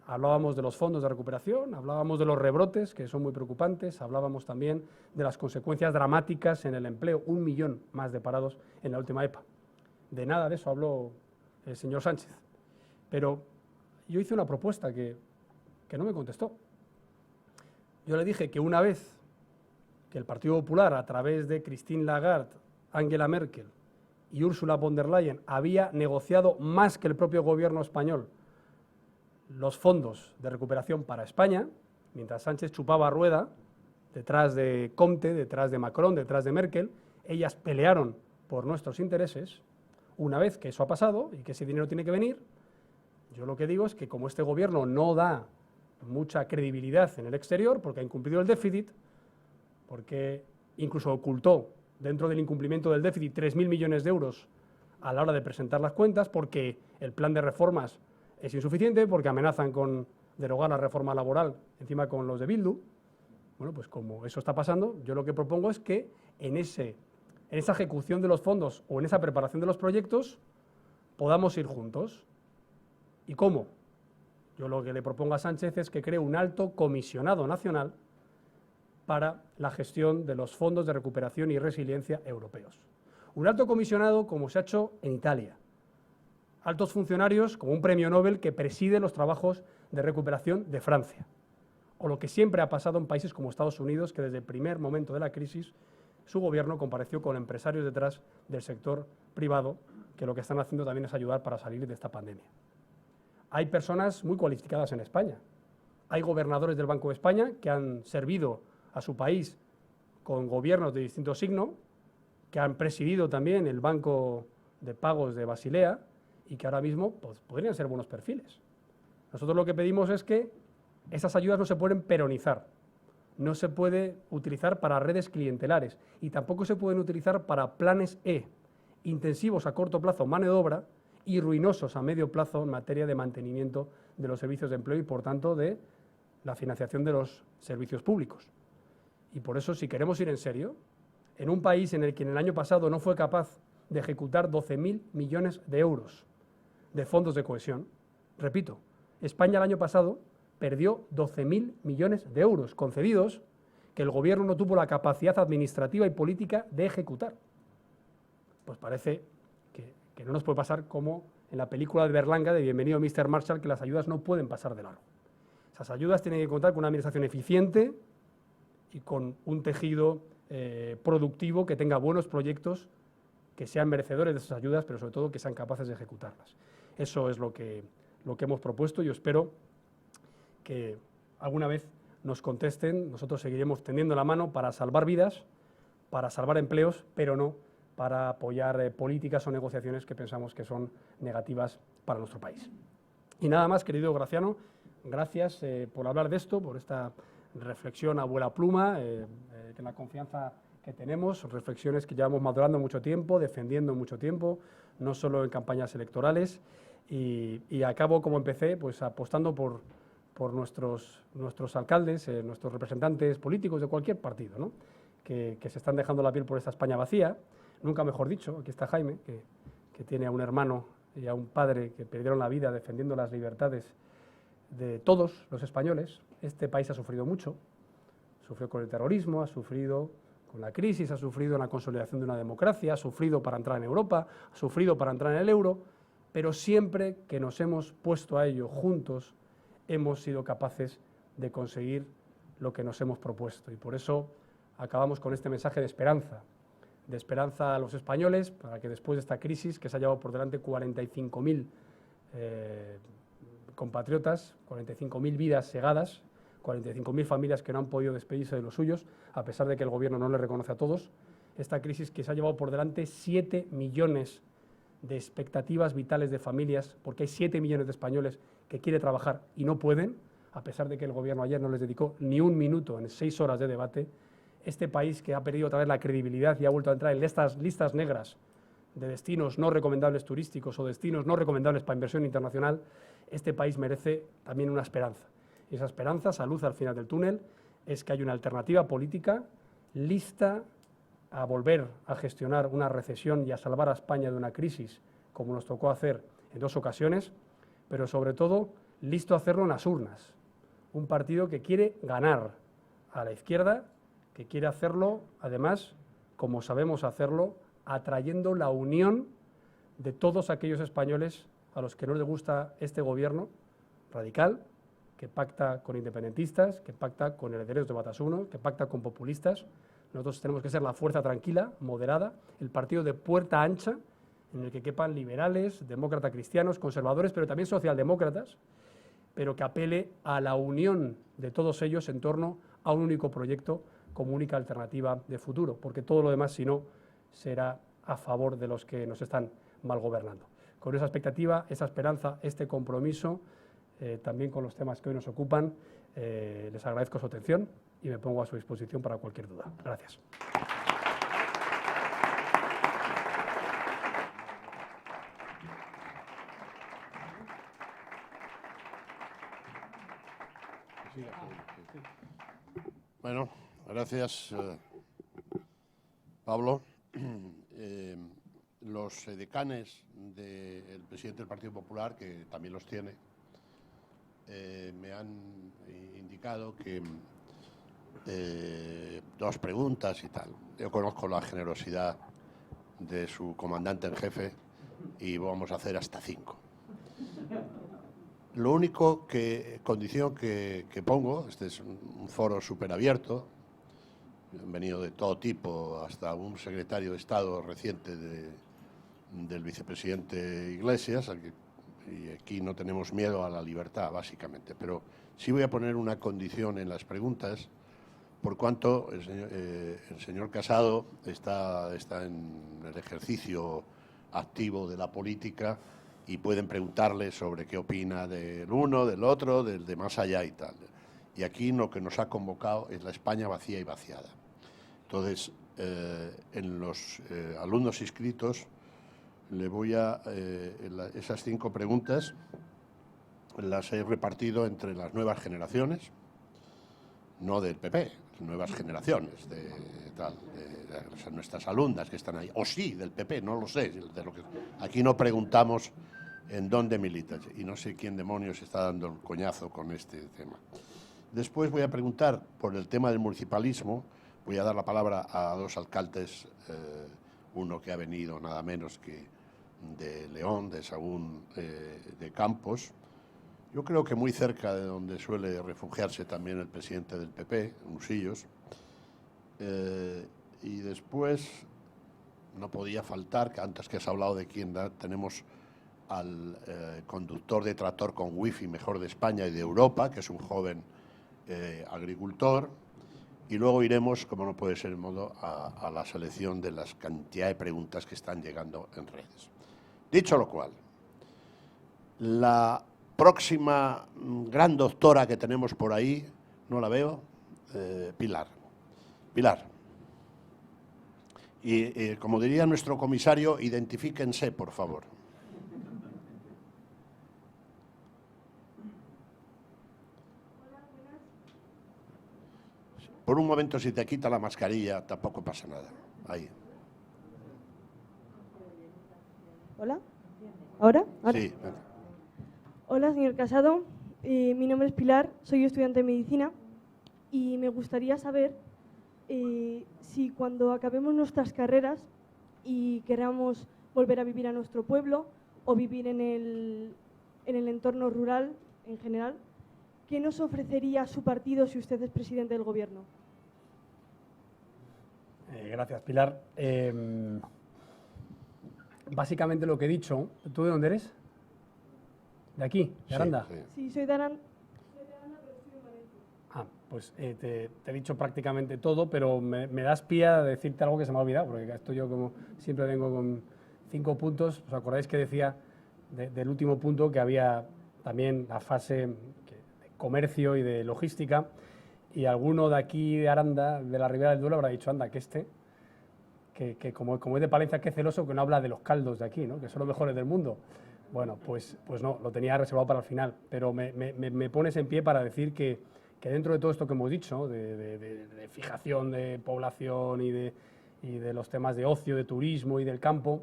Hablábamos de los fondos de recuperación, hablábamos de los rebrotes, que son muy preocupantes, hablábamos también de las consecuencias dramáticas en el empleo, 1 millón más de parados en la última EPA. De nada de eso habló el señor Sánchez. Pero yo hice una propuesta que no me contestó. Yo le dije que una vez que el Partido Popular, a través de Christine Lagarde, Angela Merkel y Ursula von der Leyen, había negociado más que el propio gobierno español los fondos de recuperación para España, mientras Sánchez chupaba rueda detrás de Comte, detrás de Macron, detrás de Merkel, ellas pelearon por nuestros intereses. Una vez que eso ha pasado y que ese dinero tiene que venir, yo lo que digo es que como este gobierno no da mucha credibilidad en el exterior, porque ha incumplido el déficit, porque incluso ocultó dentro del incumplimiento del déficit 3.000 millones de euros a la hora de presentar las cuentas, porque el plan de reformas es insuficiente, porque amenazan con derogar la reforma laboral encima con los de Bildu. Bueno, pues como eso está pasando, yo lo que propongo es que en esa ejecución de los fondos o en esa preparación de los proyectos podamos ir juntos. ¿Y cómo? Yo lo que le propongo a Sánchez es que cree un alto comisionado nacional para la gestión de los fondos de recuperación y resiliencia europeos. Un alto comisionado como se ha hecho en Italia. Altos funcionarios como un premio Nobel que preside los trabajos de recuperación de Francia. O lo que siempre ha pasado en países como Estados Unidos, que desde el primer momento de la crisis su gobierno compareció con empresarios detrás del sector privado, que lo que están haciendo también es ayudar para salir de esta pandemia. Hay personas muy cualificadas en España. Hay gobernadores del Banco de España que han servido a su país con gobiernos de distinto signo, que han presidido también el Banco de Pagos de Basilea y que ahora mismo pues, podrían ser buenos perfiles. Nosotros lo que pedimos es que esas ayudas no se pueden peronizar, no se puede utilizar para redes clientelares y tampoco se pueden utilizar para planes E, intensivos a corto plazo, mano de obra, y ruinosos a medio plazo en materia de mantenimiento de los servicios de empleo y, por tanto, de la financiación de los servicios públicos. Y por eso, si queremos ir en serio, en un país en el que en el año pasado no fue capaz de ejecutar 12.000 millones de euros de fondos de cohesión, repito, España el año pasado perdió 12.000 millones de euros concedidos que el gobierno no tuvo la capacidad administrativa y política de ejecutar. Pues parece que no nos puede pasar como en la película de Berlanga de Bienvenido Mr. Marshall, que las ayudas no pueden pasar de largo. Esas ayudas tienen que contar con una administración eficiente y con un tejido productivo que tenga buenos proyectos, que sean merecedores de esas ayudas, pero sobre todo que sean capaces de ejecutarlas. Eso es lo que hemos propuesto. Yo espero que alguna vez nos contesten. Nosotros seguiremos tendiendo la mano para salvar vidas, para salvar empleos, pero no para apoyar políticas o negociaciones que pensamos que son negativas para nuestro país. Y nada más, querido Graciano, gracias por hablar de esto, por esta reflexión a vuela pluma, la confianza que tenemos, reflexiones que llevamos madurando mucho tiempo, defendiendo mucho tiempo, no solo en campañas electorales, y acabo como empecé, pues apostando por nuestros alcaldes, nuestros representantes políticos de cualquier partido, ¿no? que se están dejando la piel por esta España vacía. Nunca mejor dicho, aquí está Jaime, que tiene a un hermano y a un padre que perdieron la vida defendiendo las libertades de todos los españoles. Este país ha sufrido mucho, sufrió con el terrorismo, ha sufrido con la crisis, ha sufrido en la consolidación de una democracia, ha sufrido para entrar en Europa, ha sufrido para entrar en el euro, pero siempre que nos hemos puesto a ello juntos, hemos sido capaces de conseguir lo que nos hemos propuesto. Y por eso acabamos con este mensaje de esperanza a los españoles, para que después de esta crisis, que se ha llevado por delante 45.000 compatriotas, 45.000 vidas segadas, 45.000 familias que no han podido despedirse de los suyos, a pesar de que el gobierno no les reconoce a todos, esta crisis que se ha llevado por delante 7 millones de expectativas vitales de familias, porque hay 7 millones de españoles que quieren trabajar y no pueden, a pesar de que el gobierno ayer no les dedicó ni un minuto en 6 horas de debate. Este país que ha perdido otra vez la credibilidad y ha vuelto a entrar en estas listas negras de destinos no recomendables turísticos o destinos no recomendables para inversión internacional, este país merece también una esperanza. Y esa esperanza, esa luz al final del túnel, es que hay una alternativa política lista a volver a gestionar una recesión y a salvar a España de una crisis, como nos tocó hacer en 2 ocasiones, pero sobre todo listo a hacerlo en las urnas. Un partido que quiere ganar a la izquierda, que quiere hacerlo, además, como sabemos hacerlo, atrayendo la unión de todos aquellos españoles a los que no les gusta este gobierno radical, que pacta con independentistas, que pacta con herederos de Batasuna, que pacta con populistas. Nosotros tenemos que ser la fuerza tranquila, moderada, el partido de puerta ancha, en el que quepan liberales, demócratas cristianos, conservadores, pero también socialdemócratas, pero que apele a la unión de todos ellos en torno a un único proyecto como única alternativa de futuro, porque todo lo demás, si no, será a favor de los que nos están mal gobernando. Con esa expectativa, esa esperanza, este compromiso, también con los temas que hoy nos ocupan, les agradezco su atención y me pongo a su disposición para cualquier duda. Gracias. Bueno, gracias, Pablo. Los decanes del presidente del Partido Popular, que también los tiene, me han indicado que 2 preguntas y tal. Yo conozco la generosidad de su comandante en jefe y vamos a hacer hasta 5. Lo único condición que pongo, este es un foro súper abierto, han venido de todo tipo, hasta un secretario de Estado reciente del vicepresidente Iglesias, y aquí no tenemos miedo a la libertad, básicamente, pero sí voy a poner una condición en las preguntas, por cuanto el señor Casado está en el ejercicio activo de la política y pueden preguntarle sobre qué opina del uno, del otro, del de más allá y tal. Y aquí lo que nos ha convocado es la España vacía y vaciada. Entonces, en los alumnos inscritos le voy a... esas 5 preguntas las he repartido entre las nuevas generaciones, no del PP, nuevas generaciones, de nuestras alumnas que están ahí, o sí, del PP, no lo sé, aquí no preguntamos en dónde militas, y no sé quién demonios está dando el coñazo con este tema. Después voy a preguntar por el tema del municipalismo, voy a dar la palabra a 2 alcaldes, uno que ha venido nada menos que de León, de Sahagún de Campos, yo creo que muy cerca de donde suele refugiarse también el presidente del PP, Usillos. Y después no podía faltar, que antes que has hablado de quién tenemos al conductor de tractor con wifi mejor de España y de Europa, que es un joven agricultor. Y luego iremos, como no puede ser el modo, a la selección de las cantidad de preguntas que están llegando en redes. Dicho lo cual, la próxima gran doctora que tenemos por ahí, no la veo, Pilar. Pilar. Y como diría nuestro comisario, identifíquense, por favor. Por un momento, si te quita la mascarilla, tampoco pasa nada. Ahí. ¿Hola? ¿Ahora? Sí. Hola, señor Casado. Mi nombre es Pilar, soy estudiante de medicina y me gustaría saber si cuando acabemos nuestras carreras y queramos volver a vivir a nuestro pueblo o vivir en el entorno rural en general, ¿qué nos ofrecería su partido si usted es presidente del gobierno? Gracias, Pilar. Básicamente lo que he dicho, ¿tú de dónde eres? ¿De aquí? ¿De Aranda? Sí, soy de Aranda, pero estoy en Valencia. Pues te he dicho prácticamente todo, pero me das pie a decirte algo que se me ha olvidado, porque esto yo como siempre vengo con 5 puntos. ¿Os acordáis que decía del último punto que había también la fase de comercio y de logística? Y alguno de aquí de Aranda, de la Ribera del Duero, habrá dicho, anda, que como es de Palencia, qué celoso que no habla de los caldos de aquí, ¿no? Que son los mejores del mundo. Bueno, pues no, lo tenía reservado para el final, pero me pones en pie para decir que dentro de todo esto que hemos dicho, ¿no? de fijación de población y de los temas de ocio, de turismo y del campo,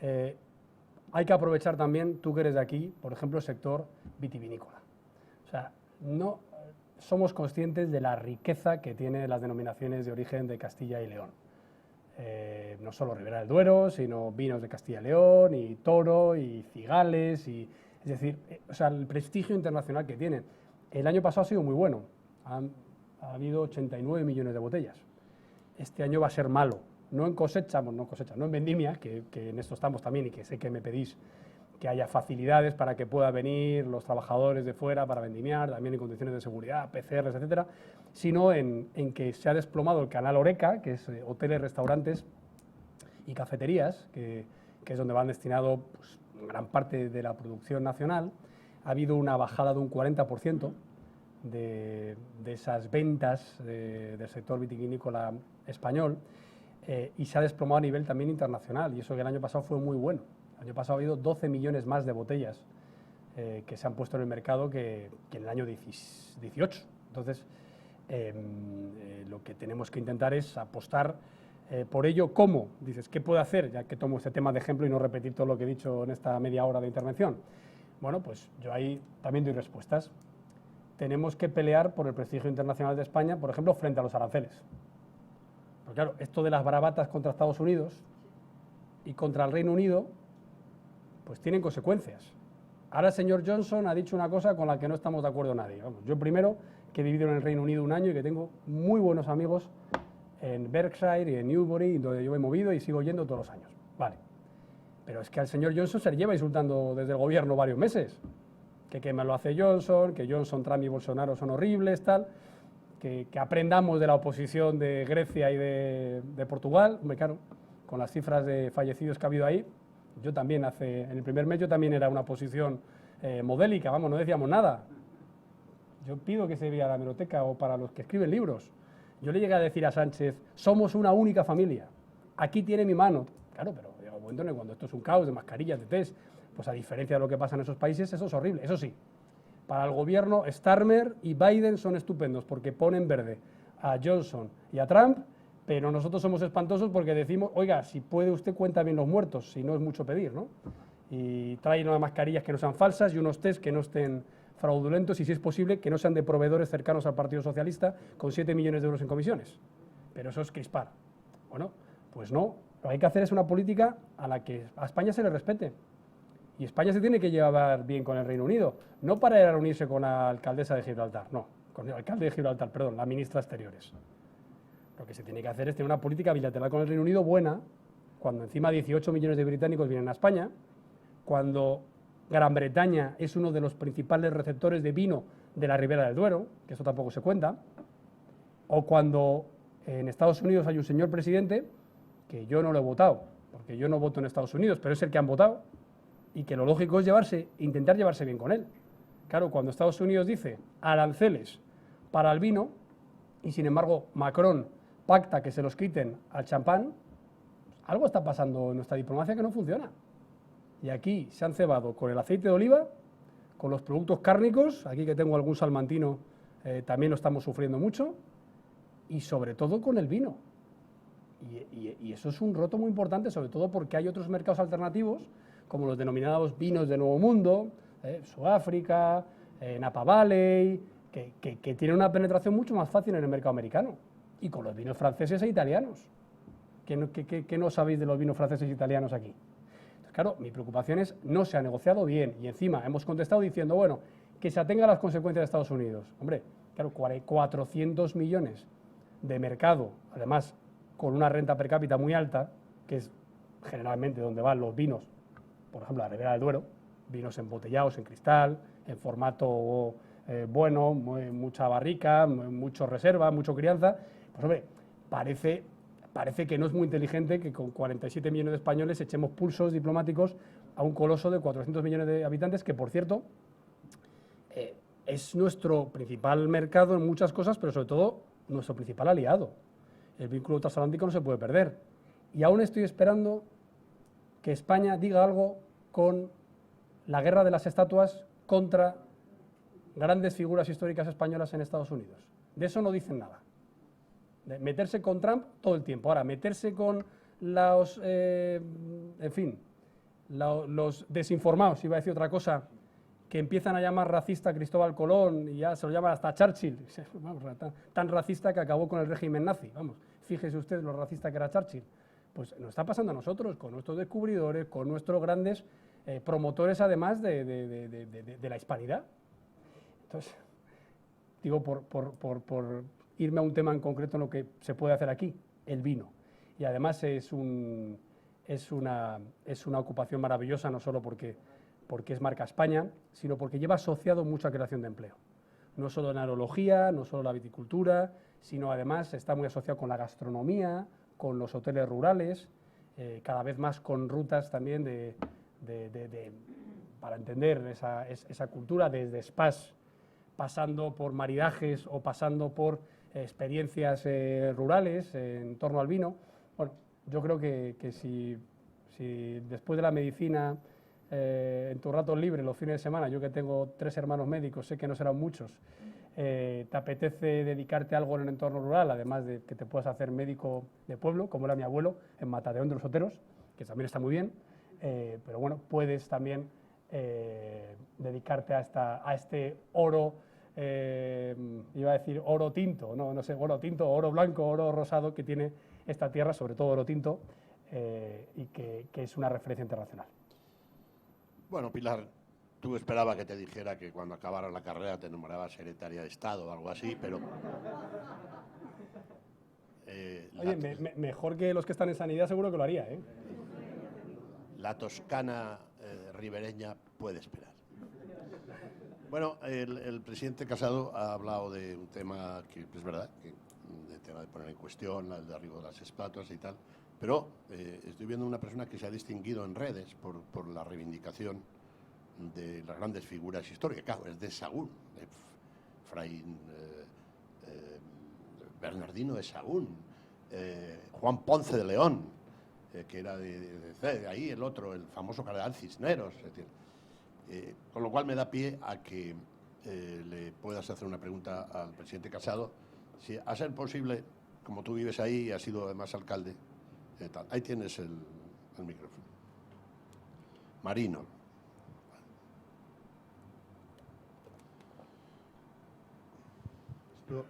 hay que aprovechar también, tú que eres de aquí, por ejemplo, el sector vitivinícola. O sea, no somos conscientes de la riqueza que tienen las denominaciones de origen de Castilla y León. No solo Ribera del Duero, sino vinos de Castilla y León, y Toro, y Cigales, es decir, o sea, el prestigio internacional que tienen. El año pasado ha sido muy bueno, ha habido 89 millones de botellas. Este año va a ser malo, no en cosecha, no en vendimia, que en esto estamos también y que sé que me pedís que haya facilidades para que puedan venir los trabajadores de fuera para vendimiar, también en condiciones de seguridad, PCRs, etcétera, sino en que se ha desplomado el canal Horeca, que es hoteles, restaurantes y cafeterías, que es donde van destinado pues, gran parte de la producción nacional. Ha habido una bajada de un 40% de esas ventas del sector vitivinícola español y se ha desplomado a nivel también internacional, y eso que el año pasado fue muy bueno. El año pasado ha habido 12 millones más de botellas que se han puesto en el mercado que en el año 18. Entonces, lo que tenemos que intentar es apostar por ello. ¿Cómo? Dices, ¿qué puedo hacer? Ya que tomo este tema de ejemplo y no repetir todo lo que he dicho en esta media hora de intervención. Bueno, pues yo ahí también doy respuestas. tenemos que pelear por el prestigio internacional de España, por ejemplo, frente a los aranceles. Porque claro, esto de las bravatas contra Estados Unidos y contra el Reino Unido, pues tienen consecuencias. Ahora el señor Johnson ha dicho una cosa con la que no estamos de acuerdo nadie. Vamos, yo primero, que he vivido en el Reino Unido un año y que tengo muy buenos amigos en Berkshire y en Newbury, donde yo me he movido y sigo yendo todos los años. Vale. Pero es que al señor Johnson se le lleva insultando desde el gobierno varios meses. Que me lo hace Johnson, que Johnson, Trump y Bolsonaro son horribles, tal. Que aprendamos de la oposición de Grecia y de Portugal. Hombre, claro, con las cifras de fallecidos que ha habido ahí, yo también en el primer mes yo también era una oposición modélica, vamos, no decíamos nada. Yo pido que se vea la hemeroteca o para los que escriben libros. Yo le llegué a decir a Sánchez, somos una única familia, aquí tiene mi mano. Claro, pero llega un momento en el cuando esto es un caos de mascarillas, de test, pues a diferencia de lo que pasa en esos países, eso es horrible. Eso sí, para el gobierno, Starmer y Biden son estupendos porque ponen verde a Johnson y a Trump, pero nosotros somos espantosos porque decimos, oiga, si puede usted cuenta bien los muertos, si no es mucho pedir, ¿no? Y traen unas mascarillas que no sean falsas y unos test que no estén fraudulentos y, si es posible, que no sean de proveedores cercanos al Partido Socialista con 7 millones de euros en comisiones. Pero eso es crispar. Bueno, pues no. Lo que hay que hacer es una política a la que a España se le respete. Y España se tiene que llevar bien con el Reino Unido. No para ir a reunirse con la alcaldesa de Gibraltar, no, con el alcalde de Gibraltar, perdón, la ministra de Exteriores. Lo que se tiene que hacer es tener una política bilateral con el Reino Unido buena, cuando encima 18 millones de británicos vienen a España, cuando Gran Bretaña es uno de los principales receptores de vino de la Ribera del Duero, que eso tampoco se cuenta, o cuando en Estados Unidos hay un señor presidente, que yo no lo he votado, porque yo no voto en Estados Unidos, pero es el que han votado, y que lo lógico es intentar llevarse bien con él. Claro, cuando Estados Unidos dice aranceles para el vino, y sin embargo Macron pacta que se los quiten al champán, algo está pasando en nuestra diplomacia que no funciona. Y aquí se han cebado con el aceite de oliva, con los productos cárnicos, aquí que tengo algún salmantino, también lo estamos sufriendo mucho, y sobre todo con el vino. Y eso es un roto muy importante, sobre todo porque hay otros mercados alternativos, como los denominados vinos de Nuevo Mundo, Sudáfrica, Napa Valley, que tienen una penetración mucho más fácil en el mercado americano. Y con los vinos franceses e italianos. ¿Qué no sabéis de los vinos franceses e italianos aquí? Entonces, claro, mi preocupación es, no se ha negociado bien, y encima hemos contestado diciendo, bueno, que se atenga a las consecuencias de Estados Unidos. Hombre, claro, 400 millones de mercado, además con una renta per cápita muy alta, que es generalmente donde van los vinos, por ejemplo, la Ribera del Duero, vinos embotellados en cristal, en formato bueno, mucha barrica, mucho reserva, mucho crianza. Pues hombre, parece que no es muy inteligente que con 47 millones de españoles echemos pulsos diplomáticos a un coloso de 400 millones de habitantes, que por cierto es nuestro principal mercado en muchas cosas, pero sobre todo nuestro principal aliado. El vínculo transatlántico no se puede perder. Y aún estoy esperando que España diga algo con la guerra de las estatuas contra grandes figuras históricas españolas en Estados Unidos. De eso no dicen nada. De meterse con Trump todo el tiempo. Ahora, meterse con los, los desinformados, iba a decir otra cosa, que empiezan a llamar racista a Cristóbal Colón y ya se lo llaman hasta a Churchill. Vamos, tan racista que acabó con el régimen nazi. Vamos, fíjese usted lo racista que era Churchill. Pues nos está pasando a nosotros, con nuestros descubridores, con nuestros grandes promotores, además de la hispanidad. Entonces, digo, por irme a un tema en concreto en lo que se puede hacer aquí, el vino. Y además es una ocupación maravillosa, no solo porque es marca España, sino porque lleva asociado mucha creación de empleo. No solo en aerología, no solo la viticultura, sino además está muy asociado con la gastronomía, con los hoteles rurales, cada vez más con rutas también para entender esa cultura, desde spas, pasando por maridajes o pasando por experiencias rurales en torno al vino. Bueno, yo creo que si después de la medicina, en tu rato libre, los fines de semana, yo que tengo 3 hermanos médicos, sé que no serán muchos, te apetece dedicarte a algo en el entorno rural, además de que te puedas hacer médico de pueblo, como era mi abuelo, en Matadero de los Oteros, que también está muy bien, pero bueno, puedes también dedicarte a este oro iba a decir oro tinto, no sé, oro tinto, oro blanco, oro rosado que tiene esta tierra, sobre todo oro tinto, y que es una referencia internacional. Bueno, Pilar, tú esperaba que te dijera que cuando acabara la carrera te nombraba secretaria de Estado o algo así, pero... Oye, mejor que los que están en sanidad seguro que lo haría, ¿eh? La Toscana ribereña puede esperar. Bueno, el presidente Casado ha hablado de un tema que es verdad, el tema de poner en cuestión el derribo de las estatuas y tal, pero estoy viendo una persona que se ha distinguido en redes por la reivindicación de las grandes figuras históricas. Claro, es de Sahagún, de Fray Bernardino de Sahagún, Juan Ponce de León, que era de ahí, el otro, el famoso cardenal Cisneros. Es decir, con lo cual me da pie a que le puedas hacer una pregunta al presidente Casado, si a ser posible, como tú vives ahí y has sido además alcalde, tal. Ahí tienes el micrófono. Marino.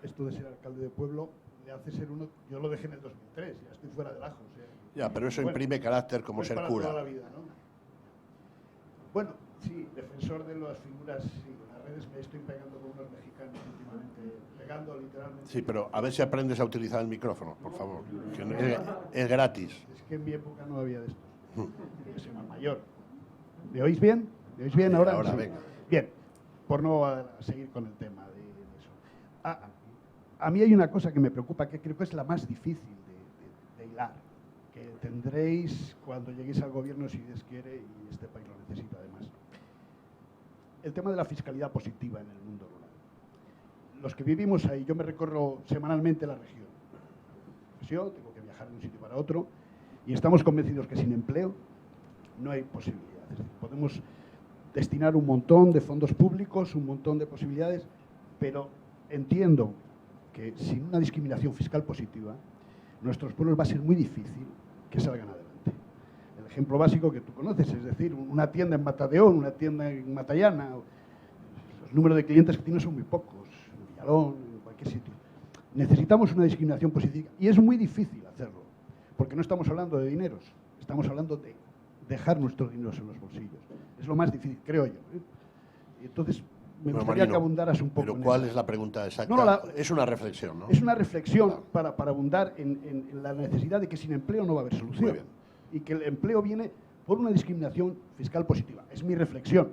Esto de ser alcalde de pueblo le hace ser uno. Yo lo dejé en el 2003, ya estoy fuera del ajo. O sea, ya, pero eso imprime carácter como pues ser para cura. Toda la vida, ¿no? Bueno, sí, defensor de las figuras, sí, en las redes me estoy pegando con unos mexicanos últimamente, pegando literalmente. Sí, pero a ver si aprendes a utilizar el micrófono, por favor, que es gratis. Es que en mi época no había de esto. Yo soy más mayor. ¿Me oís bien? ¿Me oís bien Sí, ahora? ahora, Sí. venga. Bien, por no seguir con el tema de eso. A mí hay una cosa que me preocupa, que creo que es la más difícil de hilar, que tendréis cuando lleguéis al gobierno, si Dios quiere, y este país lo necesita además. El tema de la fiscalidad positiva en el mundo rural. Los que vivimos ahí, yo me recorro semanalmente la región. Tengo que viajar de un sitio para otro, y estamos convencidos que sin empleo no hay posibilidades. Es decir, podemos destinar un montón de fondos públicos, un montón de posibilidades, pero entiendo que sin una discriminación fiscal positiva, nuestros pueblos va a ser muy difícil que salgan adelante. El ejemplo básico que tú conoces, es decir, una tienda en Matadeón, una tienda en Matallana, los números de clientes que tienen son muy pocos, en Villalón, en cualquier sitio. Necesitamos una discriminación positiva y es muy difícil hacerlo, porque no estamos hablando de dineros, estamos hablando de dejar nuestros dineros en los bolsillos. Es lo más difícil, creo yo. Y entonces, me gustaría Marino, que abundaras un poco. Pero en ¿cuál eso. es la pregunta exacta? No, es una reflexión, ¿no? Es una reflexión para abundar en la necesidad de que sin empleo no va a haber solución. Muy bien. Y que el empleo viene por una discriminación fiscal positiva. Es mi reflexión.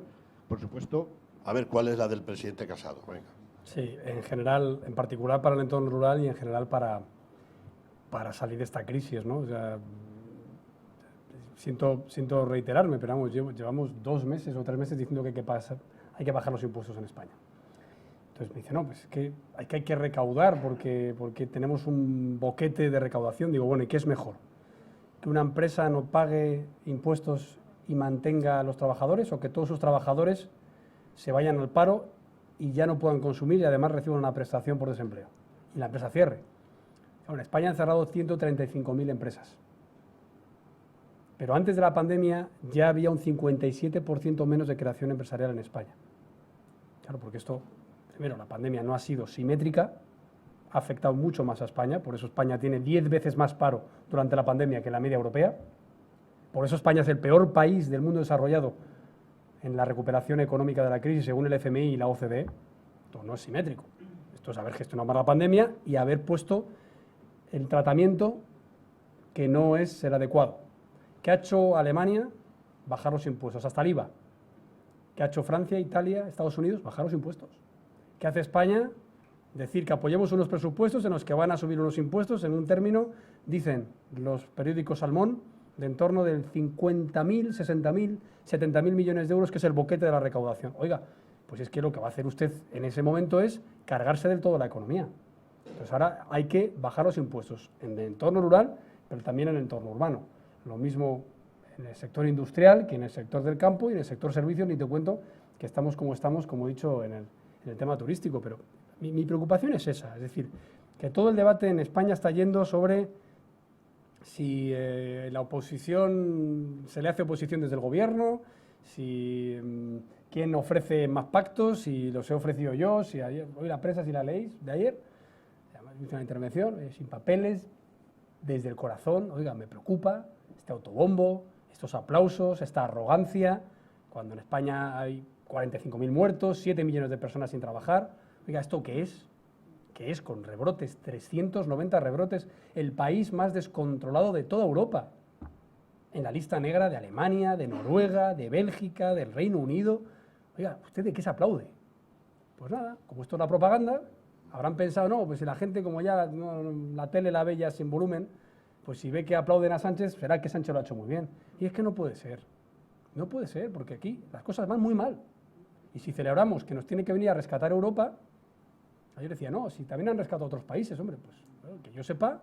Por supuesto. A ver, ¿cuál es la del presidente Casado? Venga. Sí, en general, en particular para el entorno rural y en general para salir de esta crisis, ¿no? O sea, siento reiterarme, pero vamos, llevamos 2 meses o 3 meses diciendo que hay que bajar los impuestos en España. Entonces me dice, no, pues es que hay que recaudar porque tenemos un boquete de recaudación. Digo, bueno, ¿y qué es mejor? ¿Que una empresa no pague impuestos y mantenga a los trabajadores, o que todos sus trabajadores se vayan al paro y ya no puedan consumir y además reciban una prestación por desempleo y la empresa cierre? Bueno, en España han cerrado 135.000 empresas. Pero antes de la pandemia ya había un 57% menos de creación empresarial en España. Claro, porque esto, primero, la pandemia no ha sido simétrica, ha afectado mucho más a España, por eso España tiene 10 veces más paro durante la pandemia que la media europea, por eso España es el peor país del mundo desarrollado en la recuperación económica de la crisis, según el FMI y la OCDE. Esto no es simétrico, esto es haber gestionado mal la pandemia y haber puesto el tratamiento que no es el adecuado. ¿Qué ha hecho Alemania? Bajar los impuestos, hasta el IVA. ¿Qué ha hecho Francia, Italia, Estados Unidos? Bajar los impuestos. ¿Qué hace España? Decir que apoyemos unos presupuestos en los que van a subir unos impuestos en un término, dicen los periódicos Salmón, de en torno del 50.000, 60.000, 70.000 millones de euros, que es el boquete de la recaudación. Oiga, pues es que lo que va a hacer usted en ese momento es cargarse del todo la economía. Entonces ahora hay que bajar los impuestos en el entorno rural, pero también en el entorno urbano. Lo mismo en el sector industrial que en el sector del campo, y en el sector servicios ni te cuento que estamos, como he dicho, en el tema turístico. Pero mi preocupación es esa, es decir, que todo el debate en España está yendo sobre si la oposición se le hace oposición desde el gobierno, quién ofrece más pactos, si los he ofrecido yo, si ayer, hoy la prensa, si la leéis, de ayer, además hice una intervención, sin papeles, desde el corazón, oiga, me preocupa este autobombo, estos aplausos, esta arrogancia, cuando en España hay 45.000 muertos, 7 millones de personas sin trabajar. Oiga, ¿esto qué es? ¿Qué es? Con rebrotes, 390 rebrotes, el país más descontrolado de toda Europa, en la lista negra de Alemania, de Noruega, de Bélgica, del Reino Unido. Oiga, ¿usted de qué se aplaude? Pues nada, como esto es la propaganda, habrán pensado, no, pues si la gente, como ya la tele la ve ya sin volumen, pues si ve que aplauden a Sánchez, será que Sánchez lo ha hecho muy bien. Y es que no puede ser. No puede ser, porque aquí las cosas van muy mal. Y si celebramos que nos tiene que venir a rescatar Europa, ayer decía, no, si también han rescatado otros países, hombre, pues que yo sepa,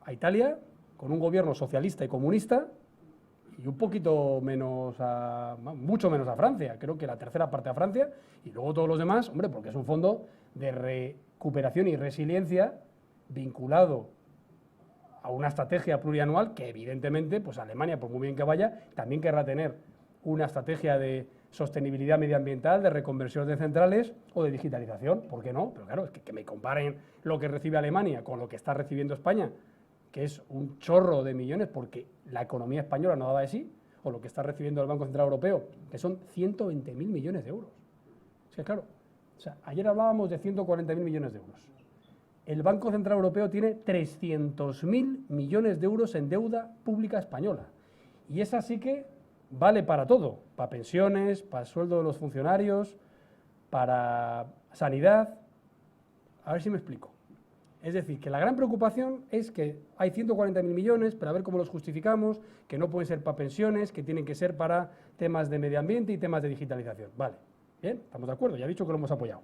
a Italia, con un gobierno socialista y comunista, y un poquito menos mucho menos a Francia, creo que la tercera parte a Francia, y luego todos los demás, hombre, porque es un fondo de recuperación y resiliencia vinculado a una estrategia plurianual que evidentemente, pues Alemania, por muy bien que vaya, también querrá tener una estrategia de sostenibilidad medioambiental, de reconversión de centrales o de digitalización, ¿por qué no? Pero claro, es que me comparen lo que recibe Alemania con lo que está recibiendo España, que es un chorro de millones porque la economía española no daba de sí, o lo que está recibiendo el Banco Central Europeo, que son 120.000 millones de euros. Es que claro, o sea, ayer hablábamos de 140.000 millones de euros. El Banco Central Europeo tiene 300.000 millones de euros en deuda pública española. Y esa sí que vale para todo, para pensiones, para el sueldo de los funcionarios, para sanidad. A ver si me explico. Es decir, que la gran preocupación es que hay 140.000 millones, pero a ver cómo los justificamos, que no pueden ser para pensiones, que tienen que ser para temas de medio ambiente y temas de digitalización. Vale, bien, estamos de acuerdo, ya he dicho que lo hemos apoyado.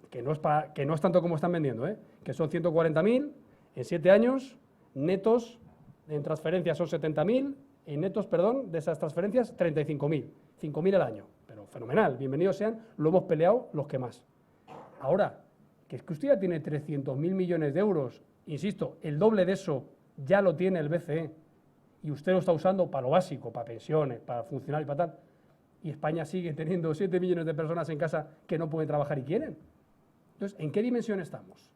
Que no es tanto como están vendiendo, que son 140.000 en 7 años, netos en transferencias son 70.000, en netos, perdón, de esas transferencias 35.000, 5.000 al año. Pero fenomenal, bienvenidos sean, lo hemos peleado los que más. Ahora, que es que usted ya tiene 300.000 millones de euros, insisto, el doble de eso ya lo tiene el BCE, y usted lo está usando para lo básico, para pensiones, para funcionar y para tal, y España sigue teniendo 7 millones de personas en casa que no pueden trabajar y quieren. Entonces, ¿en qué dimensión estamos?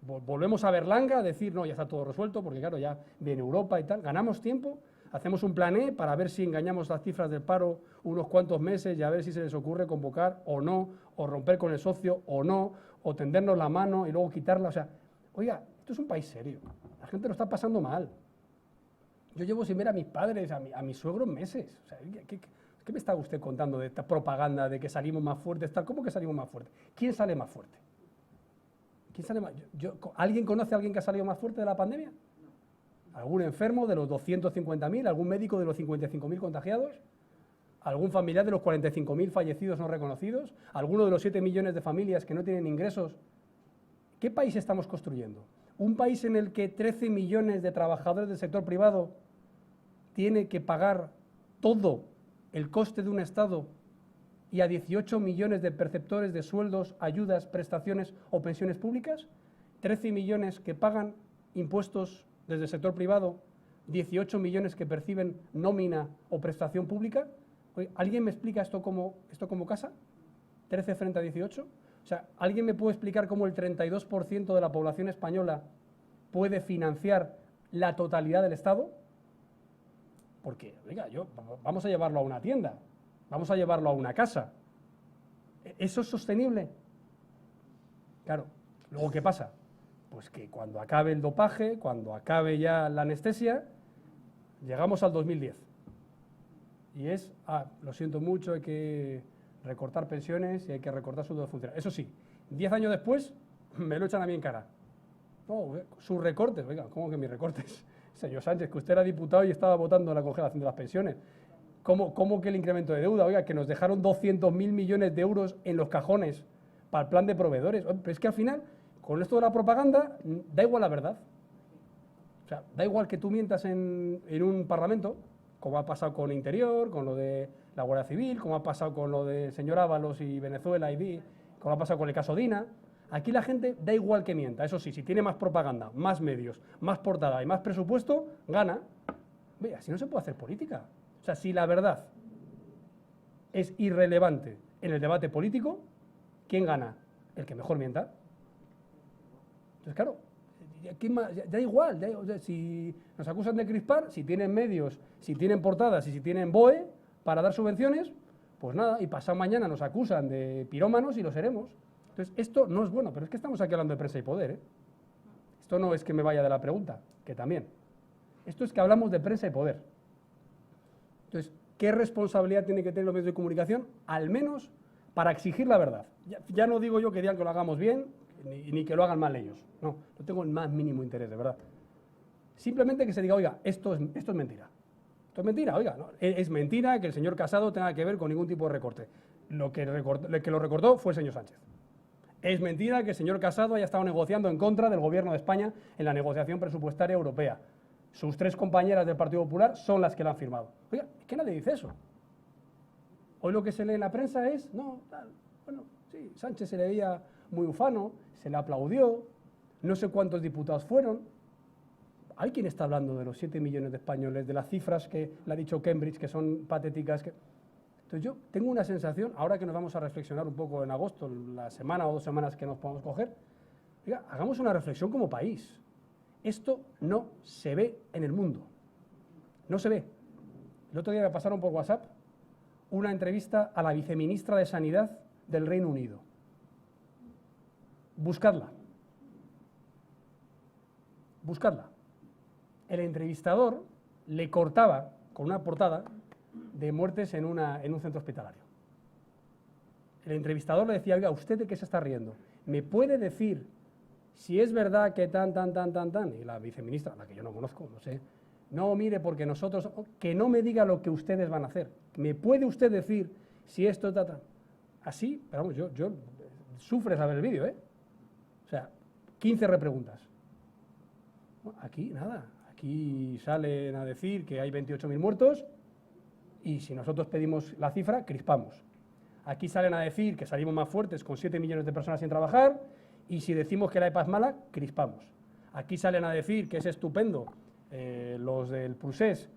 Volvemos a Berlanga a decir, no, ya está todo resuelto, porque claro, ya viene Europa y tal, ganamos tiempo, hacemos un plan E para ver si engañamos las cifras del paro unos cuantos meses y a ver si se les ocurre convocar o no, o romper con el socio o no, o tendernos la mano y luego quitarla. O sea, oiga, esto es un país serio, la gente lo está pasando mal. Yo llevo sin ver a mis padres, a mis suegros meses. O sea, ¿qué me está usted contando de esta propaganda de que salimos más fuertes? Tal? ¿Cómo que salimos más fuertes? ¿Quién sale más fuerte? ¿Quién sale más? ¿Alguien conoce a alguien que ha salido más fuerte de la pandemia? ¿Algún enfermo de los 250.000? ¿Algún médico de los 55.000 contagiados? ¿Algún familiar de los 45.000 fallecidos no reconocidos? ¿Alguno de los 7 millones de familias que no tienen ingresos? ¿Qué país estamos construyendo? ¿Un país en el que 13 millones de trabajadores del sector privado tiene que pagar todo el coste de un Estado y a 18 millones de perceptores de sueldos, ayudas, prestaciones o pensiones públicas? 13 millones que pagan impuestos desde el sector privado, 18 millones que perciben nómina o prestación pública. Oye, ¿alguien me explica esto como casa? 13 frente a 18. O sea, ¿alguien me puede explicar cómo el 32% de la población española puede financiar la totalidad del Estado? Porque, oiga, vamos a llevarlo a una tienda, vamos a llevarlo a una casa. ¿Eso es sostenible? Claro, luego ¿qué pasa? Pues que cuando acabe el dopaje, cuando acabe ya la anestesia, llegamos al 2010. Y es, lo siento mucho, hay que recortar pensiones y hay que recortar sueldos funcionarios. Eso sí, 10 años después me lo echan a mí en cara. No, sus recortes, oiga, ¿cómo que mis recortes? Señor Sánchez, que usted era diputado y estaba votando la congelación de las pensiones. ¿Cómo que el incremento de deuda? Oiga, que nos dejaron 200.000 millones de euros en los cajones para el plan de proveedores. Pero es que al final, con esto de la propaganda, da igual la verdad. O sea, da igual que tú mientas en un parlamento, como ha pasado con Interior, con lo de la Guardia Civil, como ha pasado con lo de señor Ábalos y Venezuela y como ha pasado con el caso Dina. Aquí la gente da igual que mienta. Eso sí, si tiene más propaganda, más medios, más portada y más presupuesto, gana. Vea, si no se puede hacer política. O sea, si la verdad es irrelevante en el debate político. ¿Quién gana? El que mejor mienta. Entonces, claro, ya da igual, o sea, si nos acusan de crispar, si tienen medios, si tienen portadas y si tienen BOE para dar subvenciones, pues nada, y pasado mañana nos acusan de pirómanos y lo seremos. Entonces, esto no es bueno, pero es que estamos aquí hablando de prensa y poder, ¿eh? Esto no es que me vaya de la pregunta, que también. Esto es que hablamos de prensa y poder. Entonces, ¿qué responsabilidad tienen que tener los medios de comunicación? Al menos para exigir la verdad. Ya no digo yo que digan que lo hagamos bien, ni que lo hagan mal ellos. No tengo el más mínimo interés, de verdad. Simplemente que se diga, oiga, esto es mentira. Esto es mentira, oiga, ¿no? Es mentira que el señor Casado tenga que ver con ningún tipo de recorte. El que lo recortó fue el señor Sánchez. Es mentira que el señor Casado haya estado negociando en contra del Gobierno de España en la negociación presupuestaria europea. Sus 3 compañeras del Partido Popular son las que la han firmado. Oiga, es que nadie dice eso. Hoy lo que se lee en la prensa es, bueno, sí, Sánchez se le veía muy ufano, se le aplaudió, no sé cuántos diputados fueron. Hay quien está hablando de los 7 millones de españoles, de las cifras que le ha dicho Cambridge, que son patéticas. Entonces yo tengo una sensación, ahora que nos vamos a reflexionar un poco en agosto, la semana o 2 semanas que nos podamos coger, oiga, hagamos una reflexión como país. Esto no se ve en el mundo. No se ve. El otro día me pasaron por WhatsApp una entrevista a la viceministra de Sanidad del Reino Unido. Buscadla. Buscadla. El entrevistador le cortaba con una portada de muertes en un centro hospitalario. El entrevistador le decía, oiga, ¿usted de qué se está riendo? ¿Me puede decir si es verdad que tan? Y la viceministra, la que yo no conozco, no sé, no, mire, porque nosotros, que no me diga lo que ustedes van a hacer. ¿Me puede usted decir si esto, Así, pero vamos, yo sufre saber el vídeo, ¿eh? O sea, 15 repreguntas. Bueno, aquí nada, aquí salen a decir que hay 28.000 muertos y si nosotros pedimos la cifra, crispamos. Aquí salen a decir que salimos más fuertes con 7 millones de personas sin trabajar y si decimos que la EPA es mala, crispamos. Aquí salen a decir que es estupendo los del Procés,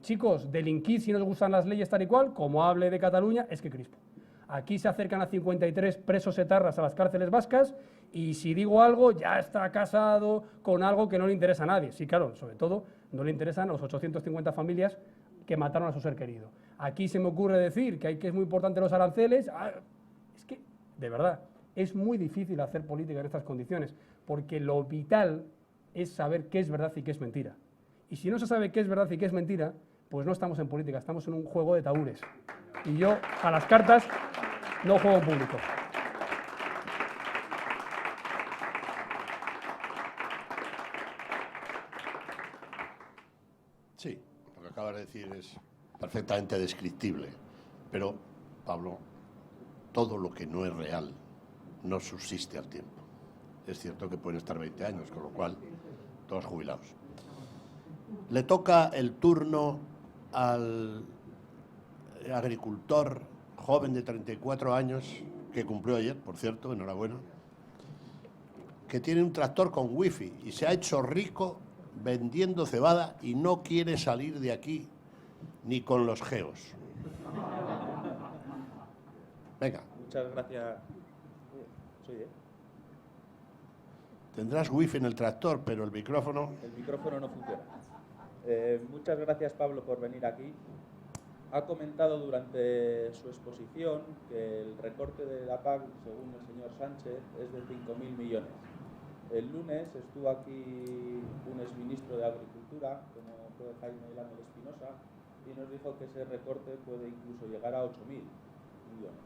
chicos, delinquid si no os gustan las leyes tal y cual, como hable de Cataluña, es que crispo. Aquí se acercan a 53 presos etarras a las cárceles vascas y si digo algo ya está casado con algo que no le interesa a nadie. Sí, claro, sobre todo no le interesan a los 850 familias que mataron a su ser querido. Aquí se me ocurre decir que es muy importante los aranceles. Es que, de verdad, es muy difícil hacer política en estas condiciones porque lo vital es saber qué es verdad y qué es mentira. Y si no se sabe qué es verdad y qué es mentira, pues no estamos en política, estamos en un juego de tahúres. Y yo, a las cartas, no juego en público. Sí, lo que acabas de decir es perfectamente descriptible. Pero, Pablo, todo lo que no es real no subsiste al tiempo. Es cierto que pueden estar 20 años, con lo cual, todos jubilados. Le toca el turno al agricultor joven de 34 años, que cumplió ayer, por cierto, enhorabuena, que tiene un tractor con wifi y se ha hecho rico vendiendo cebada y no quiere salir de aquí ni con los geos. Venga. Muchas gracias. Tendrás wifi en el tractor, pero el micrófono... El micrófono no funciona. Muchas gracias, Pablo, por venir aquí. Ha comentado durante su exposición que el recorte de la PAC, según el señor Sánchez, es de 5.000 millones. El lunes estuvo aquí un exministro de Agricultura, como fue Jaime Lano de Espinosa, y nos dijo que ese recorte puede incluso llegar a 8.000 millones.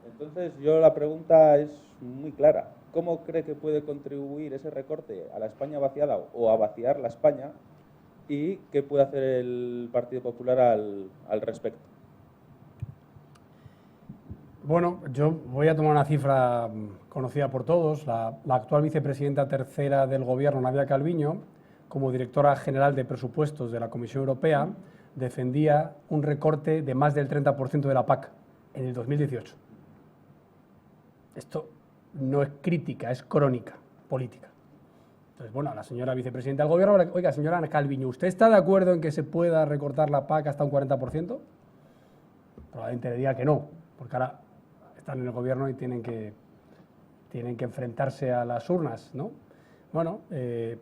Entonces, la pregunta es muy clara. ¿Cómo cree que puede contribuir ese recorte a la España vaciada o a vaciar la España? ¿Y qué puede hacer el Partido Popular al respecto? Bueno, yo voy a tomar una cifra conocida por todos. La actual vicepresidenta tercera del Gobierno, Nadia Calviño, como directora general de presupuestos de la Comisión Europea, defendía un recorte de más del 30% de la PAC en el 2018. Esto no es crítica, es crónica política. Entonces, bueno, a la señora vicepresidenta del Gobierno, oiga, señora Calviño, ¿usted está de acuerdo en que se pueda recortar la PAC hasta un 40%? probablemente le diga que no, porque ahora están en el gobierno y tienen que enfrentarse a las urnas, ¿no? Bueno,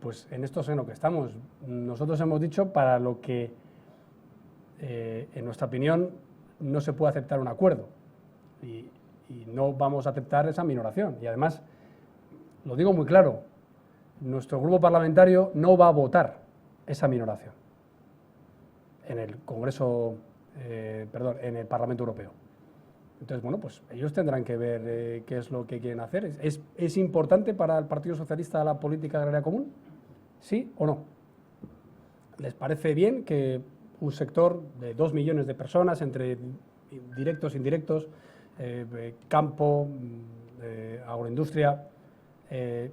pues en esto es en lo que estamos. Nosotros hemos dicho para lo que, en nuestra opinión, no se puede aceptar un acuerdo y no vamos a aceptar esa minoración. Y además, lo digo muy claro, nuestro grupo parlamentario no va a votar esa minoración en el Congreso, en el Parlamento Europeo. Entonces, bueno, pues ellos tendrán que ver qué es lo que quieren hacer. ¿Es importante para el Partido Socialista la política agraria común? ¿Sí o no? ¿Les parece bien que un sector de 2 millones de personas, entre directos e indirectos, campo, agroindustria,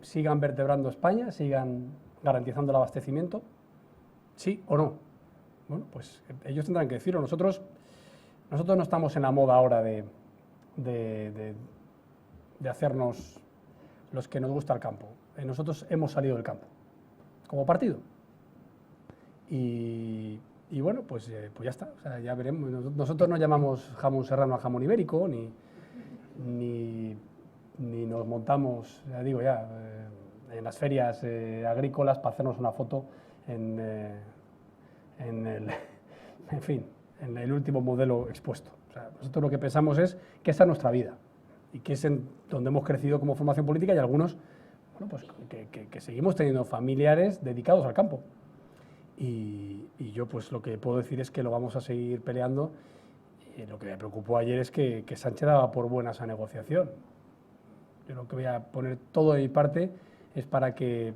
sigan vertebrando España, sigan garantizando el abastecimiento? ¿Sí o no? Bueno, pues ellos tendrán que decirlo. Nosotros no estamos en la moda ahora de hacernos los que nos gusta el campo. Nosotros hemos salido del campo como partido. Y bueno, pues ya está. O sea, ya veremos. Nosotros no llamamos jamón serrano a jamón ibérico, ni nos montamos, ya digo en las ferias agrícolas para hacernos una foto en el último modelo expuesto. O sea, nosotros lo que pensamos es que esa es nuestra vida y que es en donde hemos crecido como formación política y algunos, bueno, pues que seguimos teniendo familiares dedicados al campo. Y yo pues lo que puedo decir es que lo vamos a seguir peleando. Y lo que me preocupó ayer es que Sánchez daba por buena esa negociación. Yo lo que voy a poner todo de mi parte es para que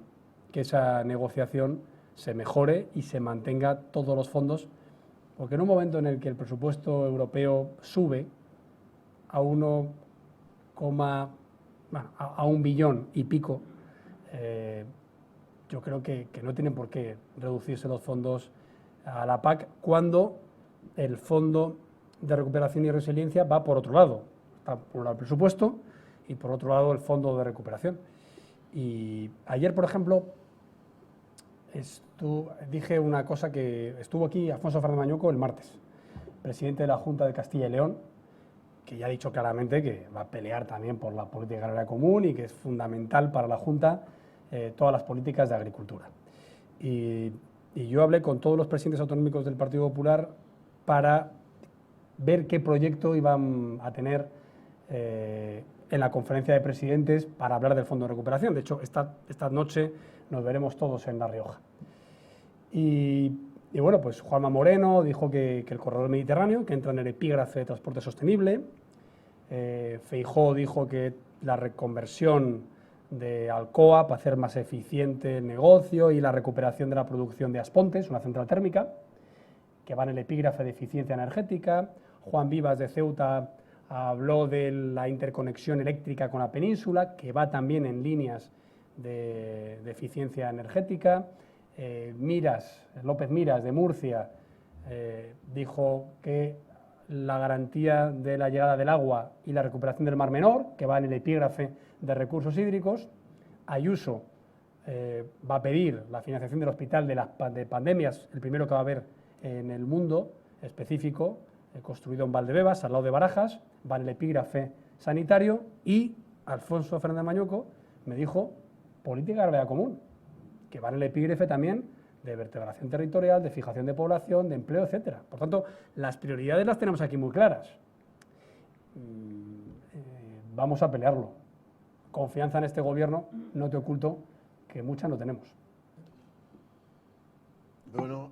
esa negociación se mejore y se mantenga todos los fondos, porque en un momento en el que el presupuesto europeo sube a 1 billón y pico, yo creo que no tienen por qué reducirse los fondos a la PAC cuando el Fondo de Recuperación y Resiliencia va por otro lado. Está por un lado el presupuesto y por otro lado el Fondo de Recuperación. Y ayer, por ejemplo, dije una cosa que estuvo aquí Alfonso Fernández Mañueco el martes, presidente de la Junta de Castilla y León, que ya ha dicho claramente que va a pelear también por la política agraria común y que es fundamental para la Junta todas las políticas de agricultura. Y yo hablé con todos los presidentes autonómicos del Partido Popular para ver qué proyecto iban a tener en la conferencia de presidentes para hablar del Fondo de Recuperación. De hecho, esta noche nos veremos todos en La Rioja. Y bueno, pues Juanma Moreno dijo que el corredor mediterráneo, que entra en el epígrafe de transporte sostenible. Feijóo dijo que la reconversión de Alcoa para hacer más eficiente el negocio y la recuperación de la producción de Aspontes, una central térmica, que va en el epígrafe de eficiencia energética. Juan Vivas de Ceuta habló de la interconexión eléctrica con la península, que va también en líneas de eficiencia energética. López Miras de Murcia dijo que la garantía de la llegada del agua y la recuperación del Mar Menor, que va en el epígrafe de recursos hídricos. Ayuso va a pedir la financiación del hospital de pandemias, el primero que va a haber en el mundo específico, construido en Valdebebas, al lado de Barajas, va en el epígrafe sanitario. Y Alfonso Fernández Mañueco me dijo política agraria común, que va en el epígrafe también de vertebración territorial, de fijación de población, de empleo, etcétera. Por tanto, las prioridades las tenemos aquí muy claras. Vamos a pelearlo. Confianza en este gobierno, no te oculto que mucha no tenemos. Bueno,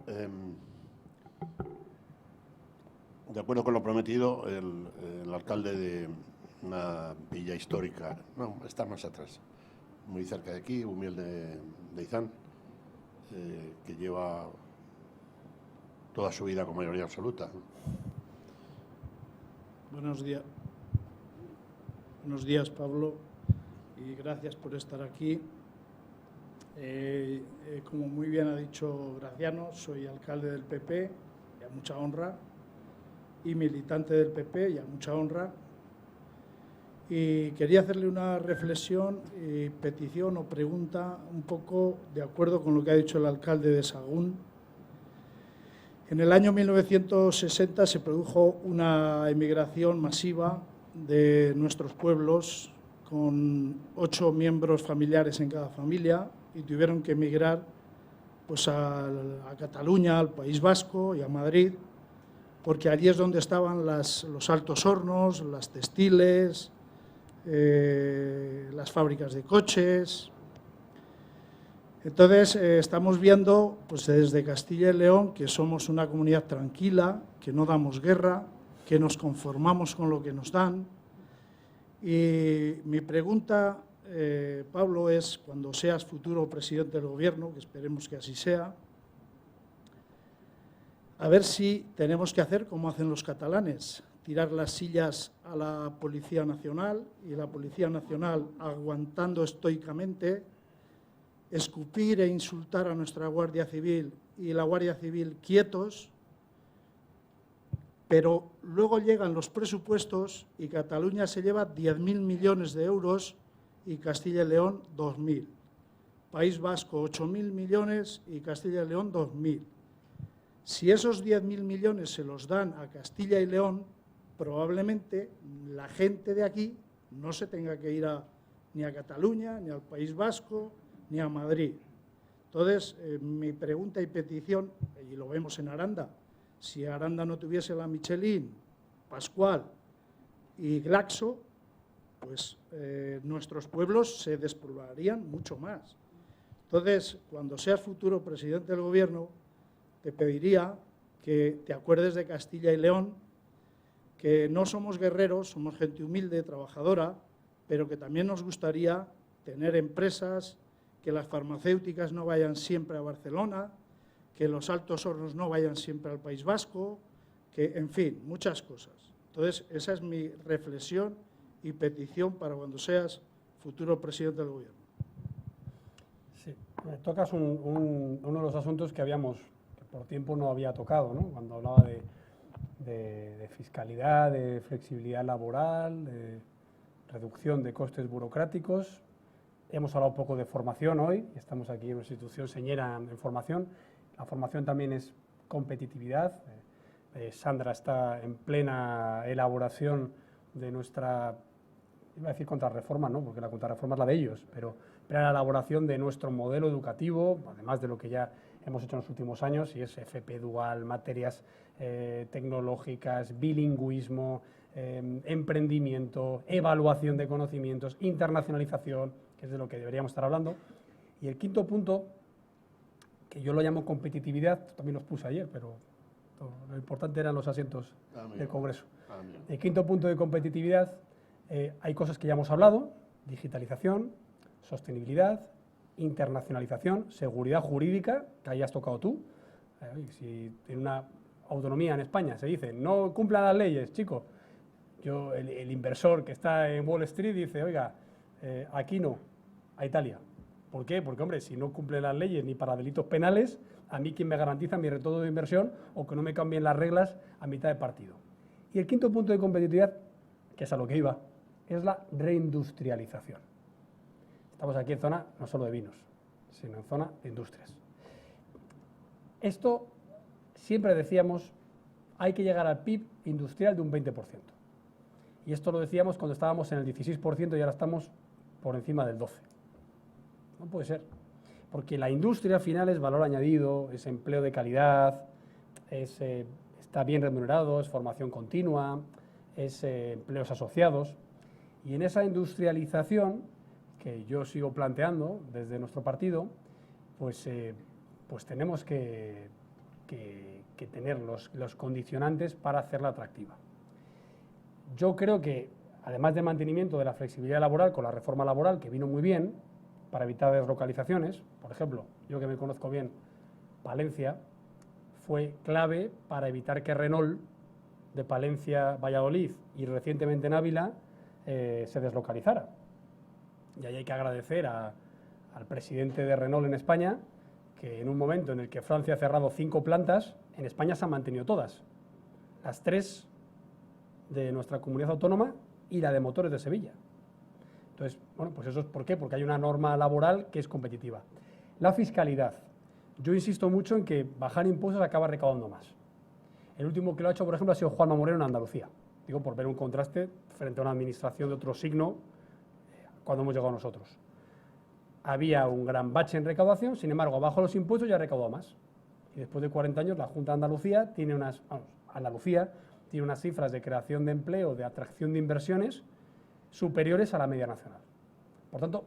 de acuerdo con lo prometido, el alcalde de una villa histórica, no, está más atrás, muy cerca de aquí, Humilde de Izán, que lleva toda su vida con mayoría absoluta. Buenos días. Buenos días, Pablo, y gracias por estar aquí. Como muy bien ha dicho Graciano, soy alcalde del PP, y a mucha honra, y militante del PP, y a mucha honra. Y quería hacerle una reflexión, petición o pregunta un poco de acuerdo con lo que ha dicho el alcalde de Sahagún. En el año 1960 se produjo una emigración masiva de nuestros pueblos, con 8 miembros familiares en cada familia, y tuvieron que emigrar pues, a Cataluña, al País Vasco y a Madrid, porque allí es donde estaban los altos hornos, las textiles, las fábricas de coches. Entonces, estamos viendo pues, desde Castilla y León que somos una comunidad tranquila, que no damos guerra, que nos conformamos con lo que nos dan. Y mi pregunta, Pablo, es, cuando seas futuro presidente del Gobierno, que esperemos que así sea, a ver si tenemos que hacer como hacen los catalanes, tirar las sillas a la Policía Nacional y la Policía Nacional aguantando estoicamente, escupir e insultar a nuestra Guardia Civil y la Guardia Civil quietos, pero luego llegan los presupuestos y Cataluña se lleva 10.000 millones de euros y Castilla y León 2.000. País Vasco 8.000 millones y Castilla y León 2.000. Si esos 10.000 millones se los dan a Castilla y León, probablemente la gente de aquí no se tenga que ir ni a Cataluña, ni al País Vasco, ni a Madrid. Entonces, mi pregunta y petición, y lo vemos en Aranda, si Aranda no tuviese la Michelin, Pascual y Glaxo, pues nuestros pueblos se despoblarían mucho más. Entonces, cuando seas futuro presidente del Gobierno, te pediría que te acuerdes de Castilla y León, que no somos guerreros, somos gente humilde, trabajadora, pero que también nos gustaría tener empresas, que las farmacéuticas no vayan siempre a Barcelona, que los altos hornos no vayan siempre al País Vasco, que, en fin, muchas cosas. Entonces, esa es mi reflexión y petición para cuando seas futuro presidente del Gobierno. Sí, tocas uno de los asuntos que por tiempo no había tocado, ¿no? Cuando hablaba de fiscalidad, de flexibilidad laboral, de reducción de costes burocráticos. Hemos hablado un poco de formación hoy, estamos aquí en una institución señera en formación. La formación también es competitividad. Sandra está en plena elaboración de nuestra, iba a decir contrarreforma, no, porque la contrarreforma es la de ellos, pero plena elaboración de nuestro modelo educativo, además de lo que ya hemos hecho en los últimos años, y es FP dual, materias tecnológicas, bilingüismo, emprendimiento, evaluación de conocimientos, internacionalización, que es de lo que deberíamos estar hablando. Y el quinto punto, que yo lo llamo competitividad, también los puse ayer, pero lo importante eran los asientos del Congreso. El quinto punto de competitividad, hay cosas que ya hemos hablado: digitalización, sostenibilidad, internacionalización, seguridad jurídica, que ahí has tocado tú. Si en una autonomía en España se dice no cumplan las leyes, chicos, el inversor que está en Wall Street dice, oiga, aquí no, a Italia. ¿Por qué? Porque, hombre, si no cumplen las leyes ni para delitos penales, a mí quién me garantiza mi retorno de inversión o que no me cambien las reglas a mitad de partido. Y el quinto punto de competitividad, que es a lo que iba, es la reindustrialización. Estamos aquí en zona no solo de vinos, sino en zona de industrias. Esto, siempre decíamos, hay que llegar al PIB industrial de un 20%. Y esto lo decíamos cuando estábamos en el 16% y ahora estamos por encima del 12%. No puede ser, porque la industria al final es valor añadido, es empleo de calidad, está bien remunerado, es formación continua, es empleos asociados. Y en esa industrialización, que yo sigo planteando desde nuestro partido, pues tenemos que tener los condicionantes para hacerla atractiva. Yo creo que, además de mantenimiento de la flexibilidad laboral con la reforma laboral, que vino muy bien para evitar deslocalizaciones, por ejemplo, yo que me conozco bien, Palencia fue clave para evitar que Renault de Palencia, Valladolid y recientemente en Ávila se deslocalizara. Y ahí hay que agradecer al presidente de Renault en España, que en un momento en el que Francia ha cerrado 5 plantas, en España se han mantenido todas. Las 3 de nuestra comunidad autónoma y la de Motores de Sevilla. Entonces, bueno, pues eso es ¿por qué? Porque hay una norma laboral que es competitiva. La fiscalidad. Yo insisto mucho en que bajar impuestos acaba recaudando más. El último que lo ha hecho, por ejemplo, ha sido Juanma Moreno en Andalucía. Digo, por ver un contraste frente a una administración de otro signo cuando hemos llegado nosotros. Había un gran bache en recaudación, sin embargo, bajo los impuestos ya ha recaudado más. Y después de 40 años, la Junta de Andalucía tiene unas cifras de creación de empleo, de atracción de inversiones superiores a la media nacional. Por tanto,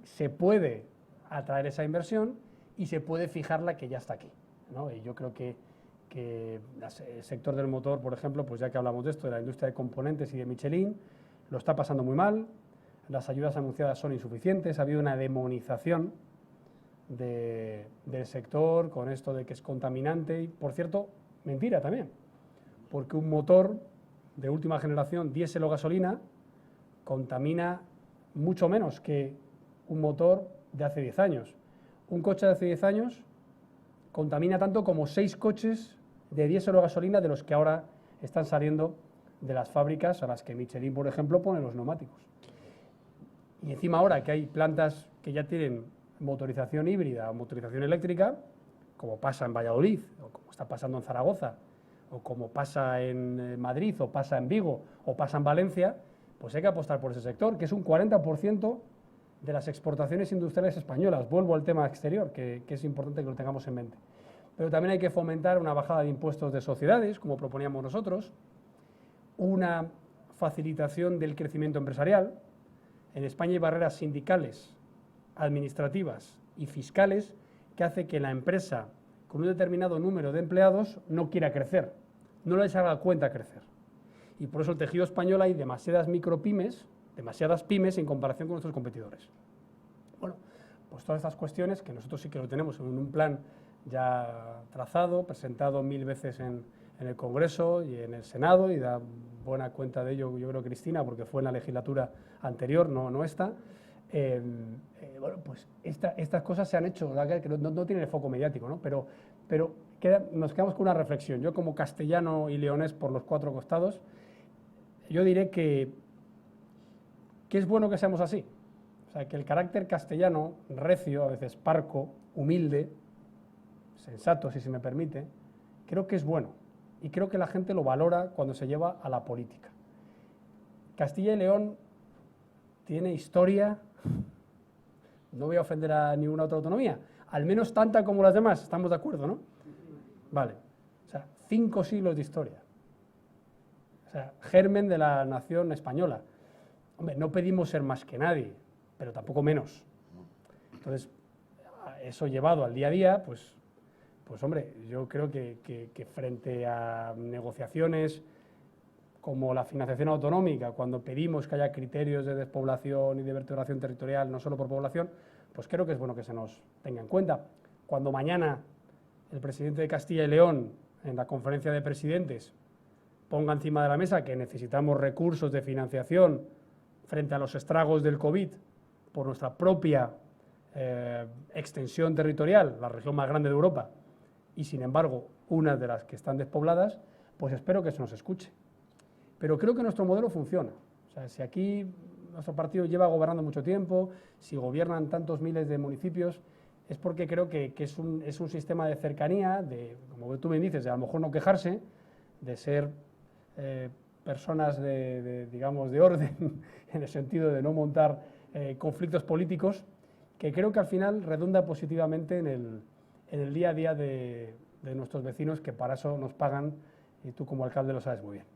se puede atraer esa inversión y se puede fijar la que ya está aquí, ¿no? Y yo creo que el sector del motor, por ejemplo, pues ya que hablamos de esto, de la industria de componentes y de Michelin, lo está pasando muy mal, las ayudas anunciadas son insuficientes, ha habido una demonización del sector con esto de que es contaminante y, por cierto, mentira también, porque un motor de última generación, diésel o gasolina, contamina mucho menos que un motor de hace 10 años. Un coche de hace 10 años contamina tanto como 6 coches de diésel o gasolina de los que ahora están saliendo de las fábricas a las que Michelin, por ejemplo, pone los neumáticos. Y encima ahora que hay plantas que ya tienen motorización híbrida o motorización eléctrica, como pasa en Valladolid, o como está pasando en Zaragoza, o como pasa en Madrid, o pasa en Vigo, o pasa en Valencia, pues hay que apostar por ese sector, que es un 40% de las exportaciones industriales españolas. Vuelvo al tema exterior, que es importante que lo tengamos en mente. Pero también hay que fomentar una bajada de impuestos de sociedades, como proponíamos nosotros, una facilitación del crecimiento empresarial. En España hay barreras sindicales, administrativas y fiscales que hace que la empresa con un determinado número de empleados no quiera crecer, no les haga cuenta crecer. Y por eso el tejido español hay demasiadas micropymes, demasiadas pymes en comparación con nuestros competidores. Bueno, pues todas estas cuestiones que nosotros sí que lo tenemos en un plan ya trazado, presentado 1000 veces en el Congreso y en el Senado, y da buena cuenta de ello, yo creo, Cristina, porque fue en la legislatura anterior, no esta. Bueno, pues estas cosas se han hecho, que no tienen el foco mediático, ¿no? Pero nos quedamos con una reflexión. Yo, como castellano y leonés por los 4 costados, yo diré que es bueno que seamos así. O sea, que el carácter castellano, recio, a veces parco, humilde, sensato, si se me permite, creo que es bueno. Y creo que la gente lo valora cuando se lleva a la política. Castilla y León tiene historia, no voy a ofender a ninguna otra autonomía, al menos tanta como las demás, estamos de acuerdo, ¿no? Vale, o sea, 5 siglos de historia. O sea, germen de la nación española. Hombre, no pedimos ser más que nadie, pero tampoco menos. Entonces, eso llevado al día a día, pues hombre, yo creo que frente a negociaciones como la financiación autonómica, cuando pedimos que haya criterios de despoblación y de vertebración territorial, no solo por población, pues creo que es bueno que se nos tenga en cuenta. Cuando mañana el presidente de Castilla y León, en la conferencia de presidentes, ponga encima de la mesa que necesitamos recursos de financiación frente a los estragos del COVID por nuestra propia extensión territorial, la región más grande de Europa, y sin embargo unas de las que están despobladas, pues espero que se nos escuche. Pero creo que nuestro modelo funciona. O sea, si aquí nuestro partido lleva gobernando mucho tiempo, si gobiernan tantos miles de municipios, es porque creo que es un sistema de cercanía, de, como tú me dices, de a lo mejor no quejarse, de ser personas digamos, de orden, en el sentido de no montar conflictos políticos, que creo que al final redunda positivamente en el día a día de nuestros vecinos, que para eso nos pagan, y tú como alcalde lo sabes muy bien.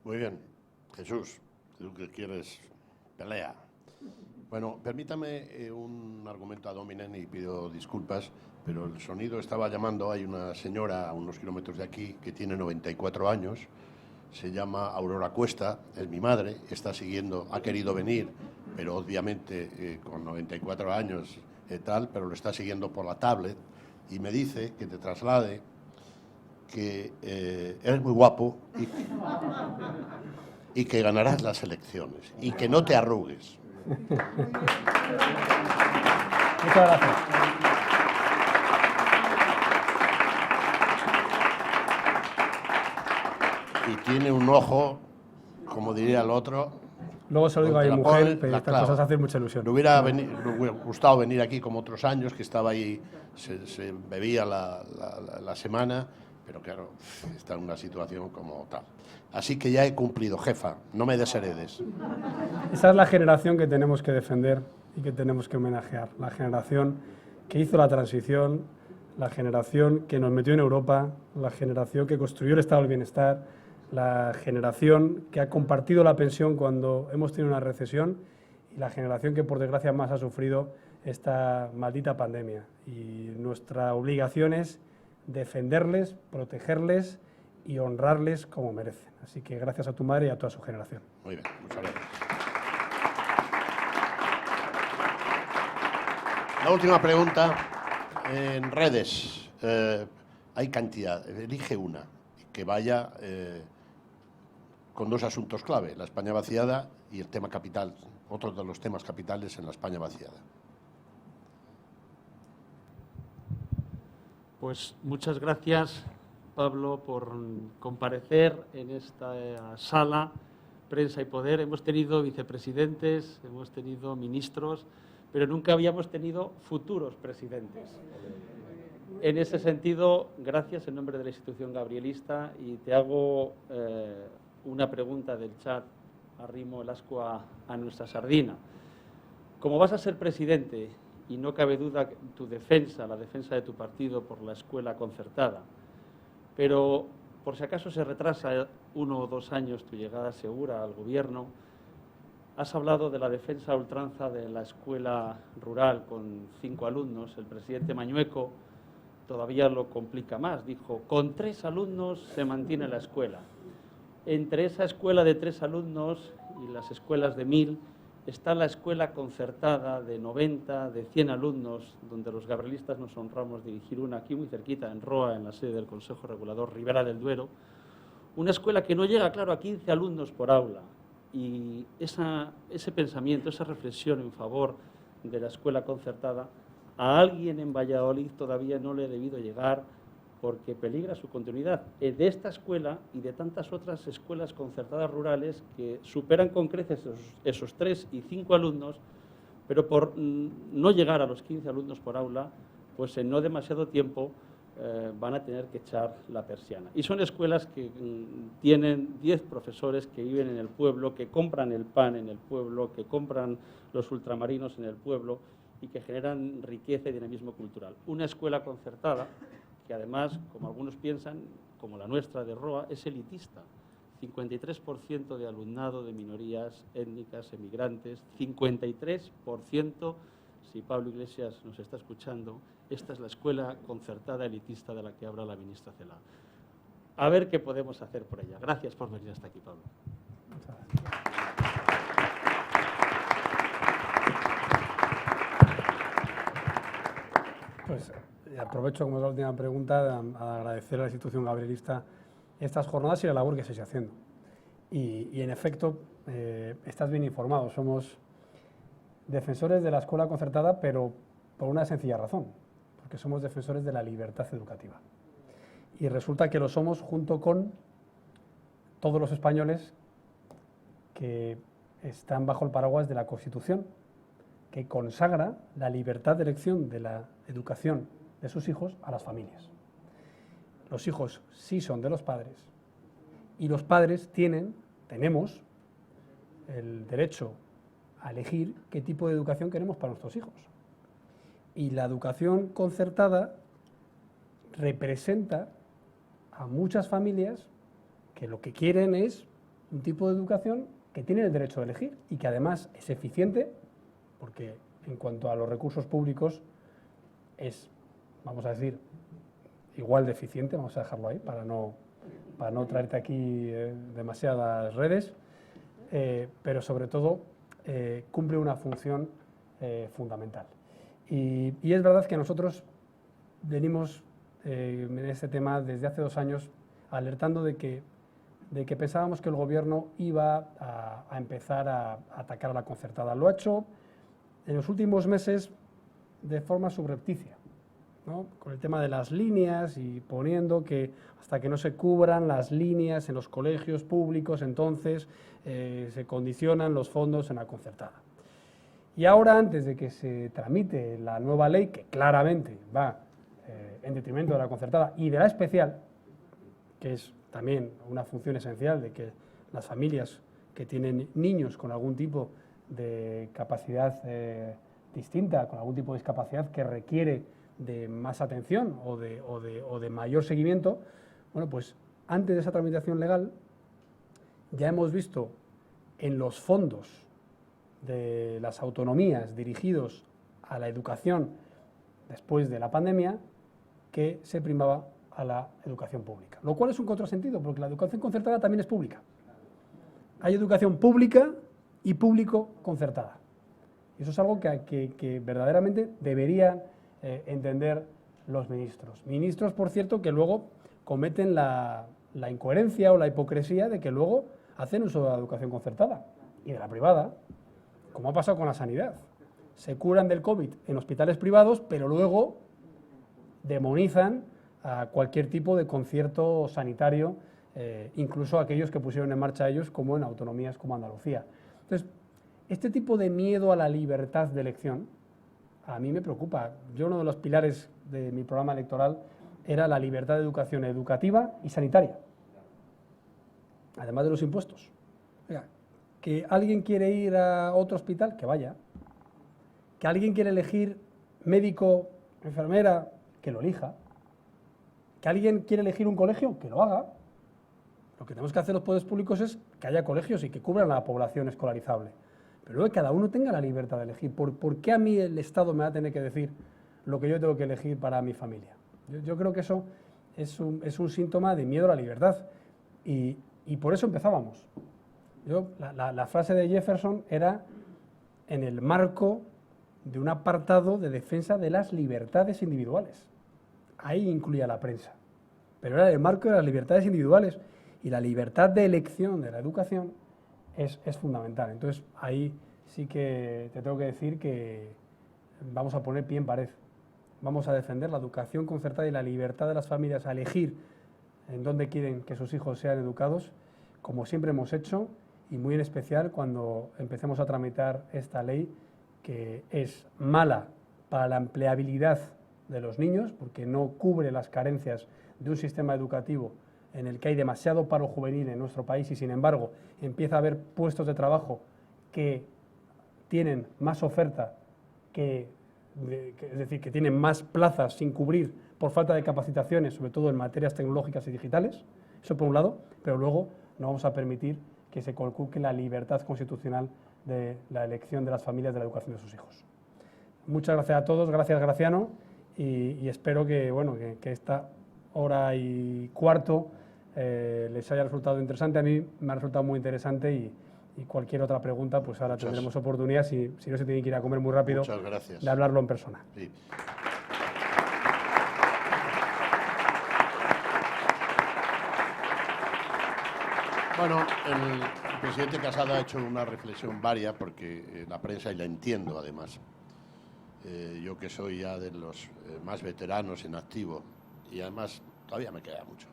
Muy bien. Jesús, tú que quieres pelea. Bueno, permítame un argumento ad hominem y pido disculpas, pero el sonido estaba llamando. Hay una señora a unos kilómetros de aquí que tiene 94 años, se llama Aurora Cuesta, es mi madre, está siguiendo, ha querido venir, pero obviamente con 94 años tal, pero lo está siguiendo por la tablet, y me dice que te traslade que eres muy guapo y que ganarás las elecciones y que no te arrugues. Muchas gracias. Y tiene un ojo, como diría el otro, Luego se lo digo a mi Donde la mujer, ponen, pero la estas clavan. cosas hacen mucha ilusión. Me hubiera gustado venir aquí como otros años, que estaba ahí, se bebía la semana, pero claro, está en una situación como tal. Así que ya he cumplido, jefa, no me desheredes. Esa es la generación que tenemos que defender y que tenemos que homenajear. La generación que hizo la transición, la generación que nos metió en Europa, la generación que construyó el estado del bienestar, la generación que ha compartido la pensión cuando hemos tenido una recesión y la generación que por desgracia más ha sufrido esta maldita pandemia. Y nuestra obligación es defenderles, protegerles y honrarles como merecen. Así que gracias a tu madre y a toda su generación. Muy bien, muchas gracias. La última pregunta, en redes, hay cantidad, elige una, que vaya con dos asuntos clave, la España vaciada y el tema capital, otro de los temas capitales en la España vaciada. Pues muchas gracias, Pablo, por comparecer en esta sala, Prensa y Poder. Hemos tenido vicepresidentes, hemos tenido ministros, pero nunca habíamos tenido futuros presidentes. En ese sentido, gracias en nombre de la institución gabrielista y te hago una pregunta del chat, arrimo el ascua a nuestra sardina. Como vas a ser presidente, y no cabe duda tu defensa, la defensa de tu partido por la escuela concertada, pero por si acaso se retrasa 1 o 2 años tu llegada segura al gobierno, has hablado de la defensa a ultranza de la escuela rural con 5 alumnos. El presidente Mañueco todavía lo complica más, dijo, con 3 alumnos se mantiene la escuela. Entre esa escuela de 3 alumnos y las escuelas de 1000 está la escuela concertada de 90, de 100 alumnos, donde los gabrielistas nos honramos dirigir una aquí muy cerquita, en Roa, en la sede del Consejo Regulador Ribera del Duero. Una escuela que no llega, claro, a 15 alumnos por aula. Y ese pensamiento, esa reflexión en favor de la escuela concertada, a alguien en Valladolid todavía no le ha debido llegar porque peligra su continuidad de esta escuela y de tantas otras escuelas concertadas rurales que superan con creces esos 3 y 5 alumnos, pero por no llegar a los 15 alumnos por aula, pues en no demasiado tiempo van a tener que echar la persiana. Y son escuelas que tienen 10 profesores que viven en el pueblo, que compran el pan en el pueblo, que compran los ultramarinos en el pueblo y que generan riqueza y dinamismo cultural. Una escuela concertada que además, como algunos piensan, como la nuestra de Roa, es elitista. 53% de alumnado de minorías étnicas, emigrantes, 53%, si Pablo Iglesias nos está escuchando, esta es la escuela concertada elitista de la que habla la ministra Celaá. A ver qué podemos hacer por ella. Gracias por venir hasta aquí, Pablo. Pues aprovecho, como es la última pregunta, a agradecer a la institución gabrielista estas jornadas y la labor que se está haciendo. Y en efecto, estás bien informado. Somos defensores de la escuela concertada, pero por una sencilla razón, porque somos defensores de la libertad educativa. Y resulta que lo somos junto con todos los españoles que están bajo el paraguas de la Constitución, que consagra la libertad de elección de la educación de sus hijos a las familias. Los hijos sí son de los padres y los padres tenemos el derecho a elegir qué tipo de educación queremos para nuestros hijos. Y la educación concertada representa a muchas familias que lo que quieren es un tipo de educación que tienen el derecho de elegir y que además es eficiente, porque en cuanto a los recursos públicos es, vamos a decir, igual de eficiente, vamos a dejarlo ahí para no traerte aquí demasiadas redes, pero sobre todo cumple una función fundamental. Y es verdad que nosotros venimos en este tema desde hace 2 años alertando de que pensábamos que el Gobierno iba a empezar a atacar a la concertada. Lo ha hecho en los últimos meses de forma subrepticia, ¿no? Con el tema de las líneas y poniendo que hasta que no se cubran las líneas en los colegios públicos, entonces se condicionan los fondos en la concertada. Y ahora, antes de que se tramite la nueva ley, que claramente va en detrimento de la concertada y de la especial, que es también una función esencial de que las familias que tienen niños con algún tipo de capacidad distinta, con algún tipo de discapacidad que requiere de más atención o de mayor seguimiento, bueno, pues antes de esa tramitación legal ya hemos visto en los fondos de las autonomías dirigidos a la educación después de la pandemia que se primaba a la educación pública, lo cual es un contrasentido porque la educación concertada también es pública. Hay educación pública y público concertada. Y eso es algo que verdaderamente deberían entender los ministros. Ministros, por cierto, que luego cometen la incoherencia o la hipocresía de que luego hacen uso de la educación concertada y de la privada, como ha pasado con la sanidad. Se curan del COVID en hospitales privados, pero luego demonizan a cualquier tipo de concierto sanitario, incluso aquellos que pusieron en marcha ellos, como en autonomías como Andalucía. Entonces, este tipo de miedo a la libertad de elección a mí me preocupa. Yo, uno de los pilares de mi programa electoral era la libertad de educación educativa y sanitaria, además de los impuestos. Oiga, que alguien quiere ir a otro hospital, que vaya. Que alguien quiere elegir médico, enfermera, que lo elija. Que alguien quiere elegir un colegio, que lo haga. Lo que tenemos que hacer los poderes públicos es que haya colegios y que cubran a la población escolarizable. Pero luego que cada uno tenga la libertad de elegir. ¿Por qué a mí el Estado me va a tener que decir lo que yo tengo que elegir para mi familia? Yo creo que eso es un síntoma de miedo a la libertad. Y por eso empezábamos. La frase de Jefferson era en el marco de un apartado de defensa de las libertades individuales. Ahí incluía la prensa. Pero era el marco de las libertades individuales. Y la libertad de elección de la educación es fundamental. Entonces, ahí sí que te tengo que decir que vamos a poner pie en pared. Vamos a defender la educación concertada y la libertad de las familias a elegir en dónde quieren que sus hijos sean educados, como siempre hemos hecho, y muy en especial cuando empecemos a tramitar esta ley, que es mala para la empleabilidad de los niños, porque no cubre las carencias de un sistema educativo en el que hay demasiado paro juvenil en nuestro país y, sin embargo, empieza a haber puestos de trabajo que tienen más oferta, es decir, que tienen más plazas sin cubrir por falta de capacitaciones, sobre todo en materias tecnológicas y digitales, eso por un lado, pero luego no vamos a permitir que se conculque la libertad constitucional de la elección de las familias de la educación de sus hijos. Muchas gracias a todos, gracias Graciano, y espero que esta hora y cuarto les haya resultado interesante. A mí me ha resultado muy interesante y cualquier otra pregunta, pues ahora tendremos oportunidad, si no se tiene que ir a comer muy rápido, de hablarlo en persona. Sí. Bueno, el presidente Casado ha hecho una reflexión varia, porque la prensa, y la entiendo además, yo que soy ya de los más veteranos en activo, y además todavía me queda mucho.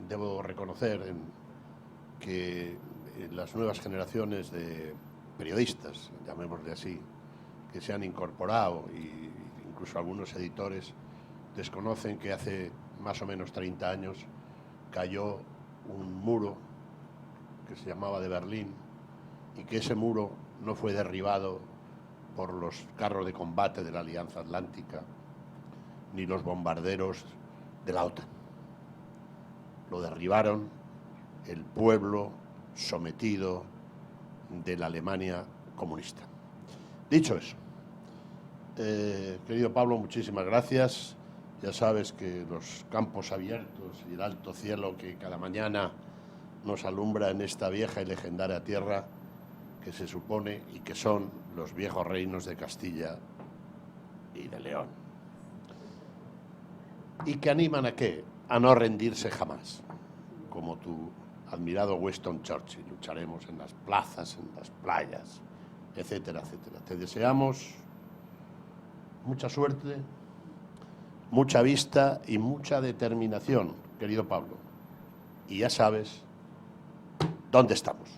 Debo reconocer que las nuevas generaciones de periodistas, llamémosle así, que se han incorporado, e incluso algunos editores, desconocen que hace más o menos 30 años cayó un muro que se llamaba de Berlín, y que ese muro no fue derribado por los carros de combate de la Alianza Atlántica ni los bombarderos de la OTAN. Lo derribaron el pueblo sometido de la Alemania comunista. Dicho eso, querido Pablo, muchísimas gracias. Ya sabes que los campos abiertos y el alto cielo que cada mañana nos alumbra en esta vieja y legendaria tierra, que se supone y que son los viejos reinos de Castilla y de León. Y que animan ¿a qué? A no rendirse jamás, como tu admirado Winston Churchill. Lucharemos en las plazas, en las playas, etcétera, etcétera. Te deseamos mucha suerte, mucha vista y mucha determinación, querido Pablo. Y ya sabes dónde estamos.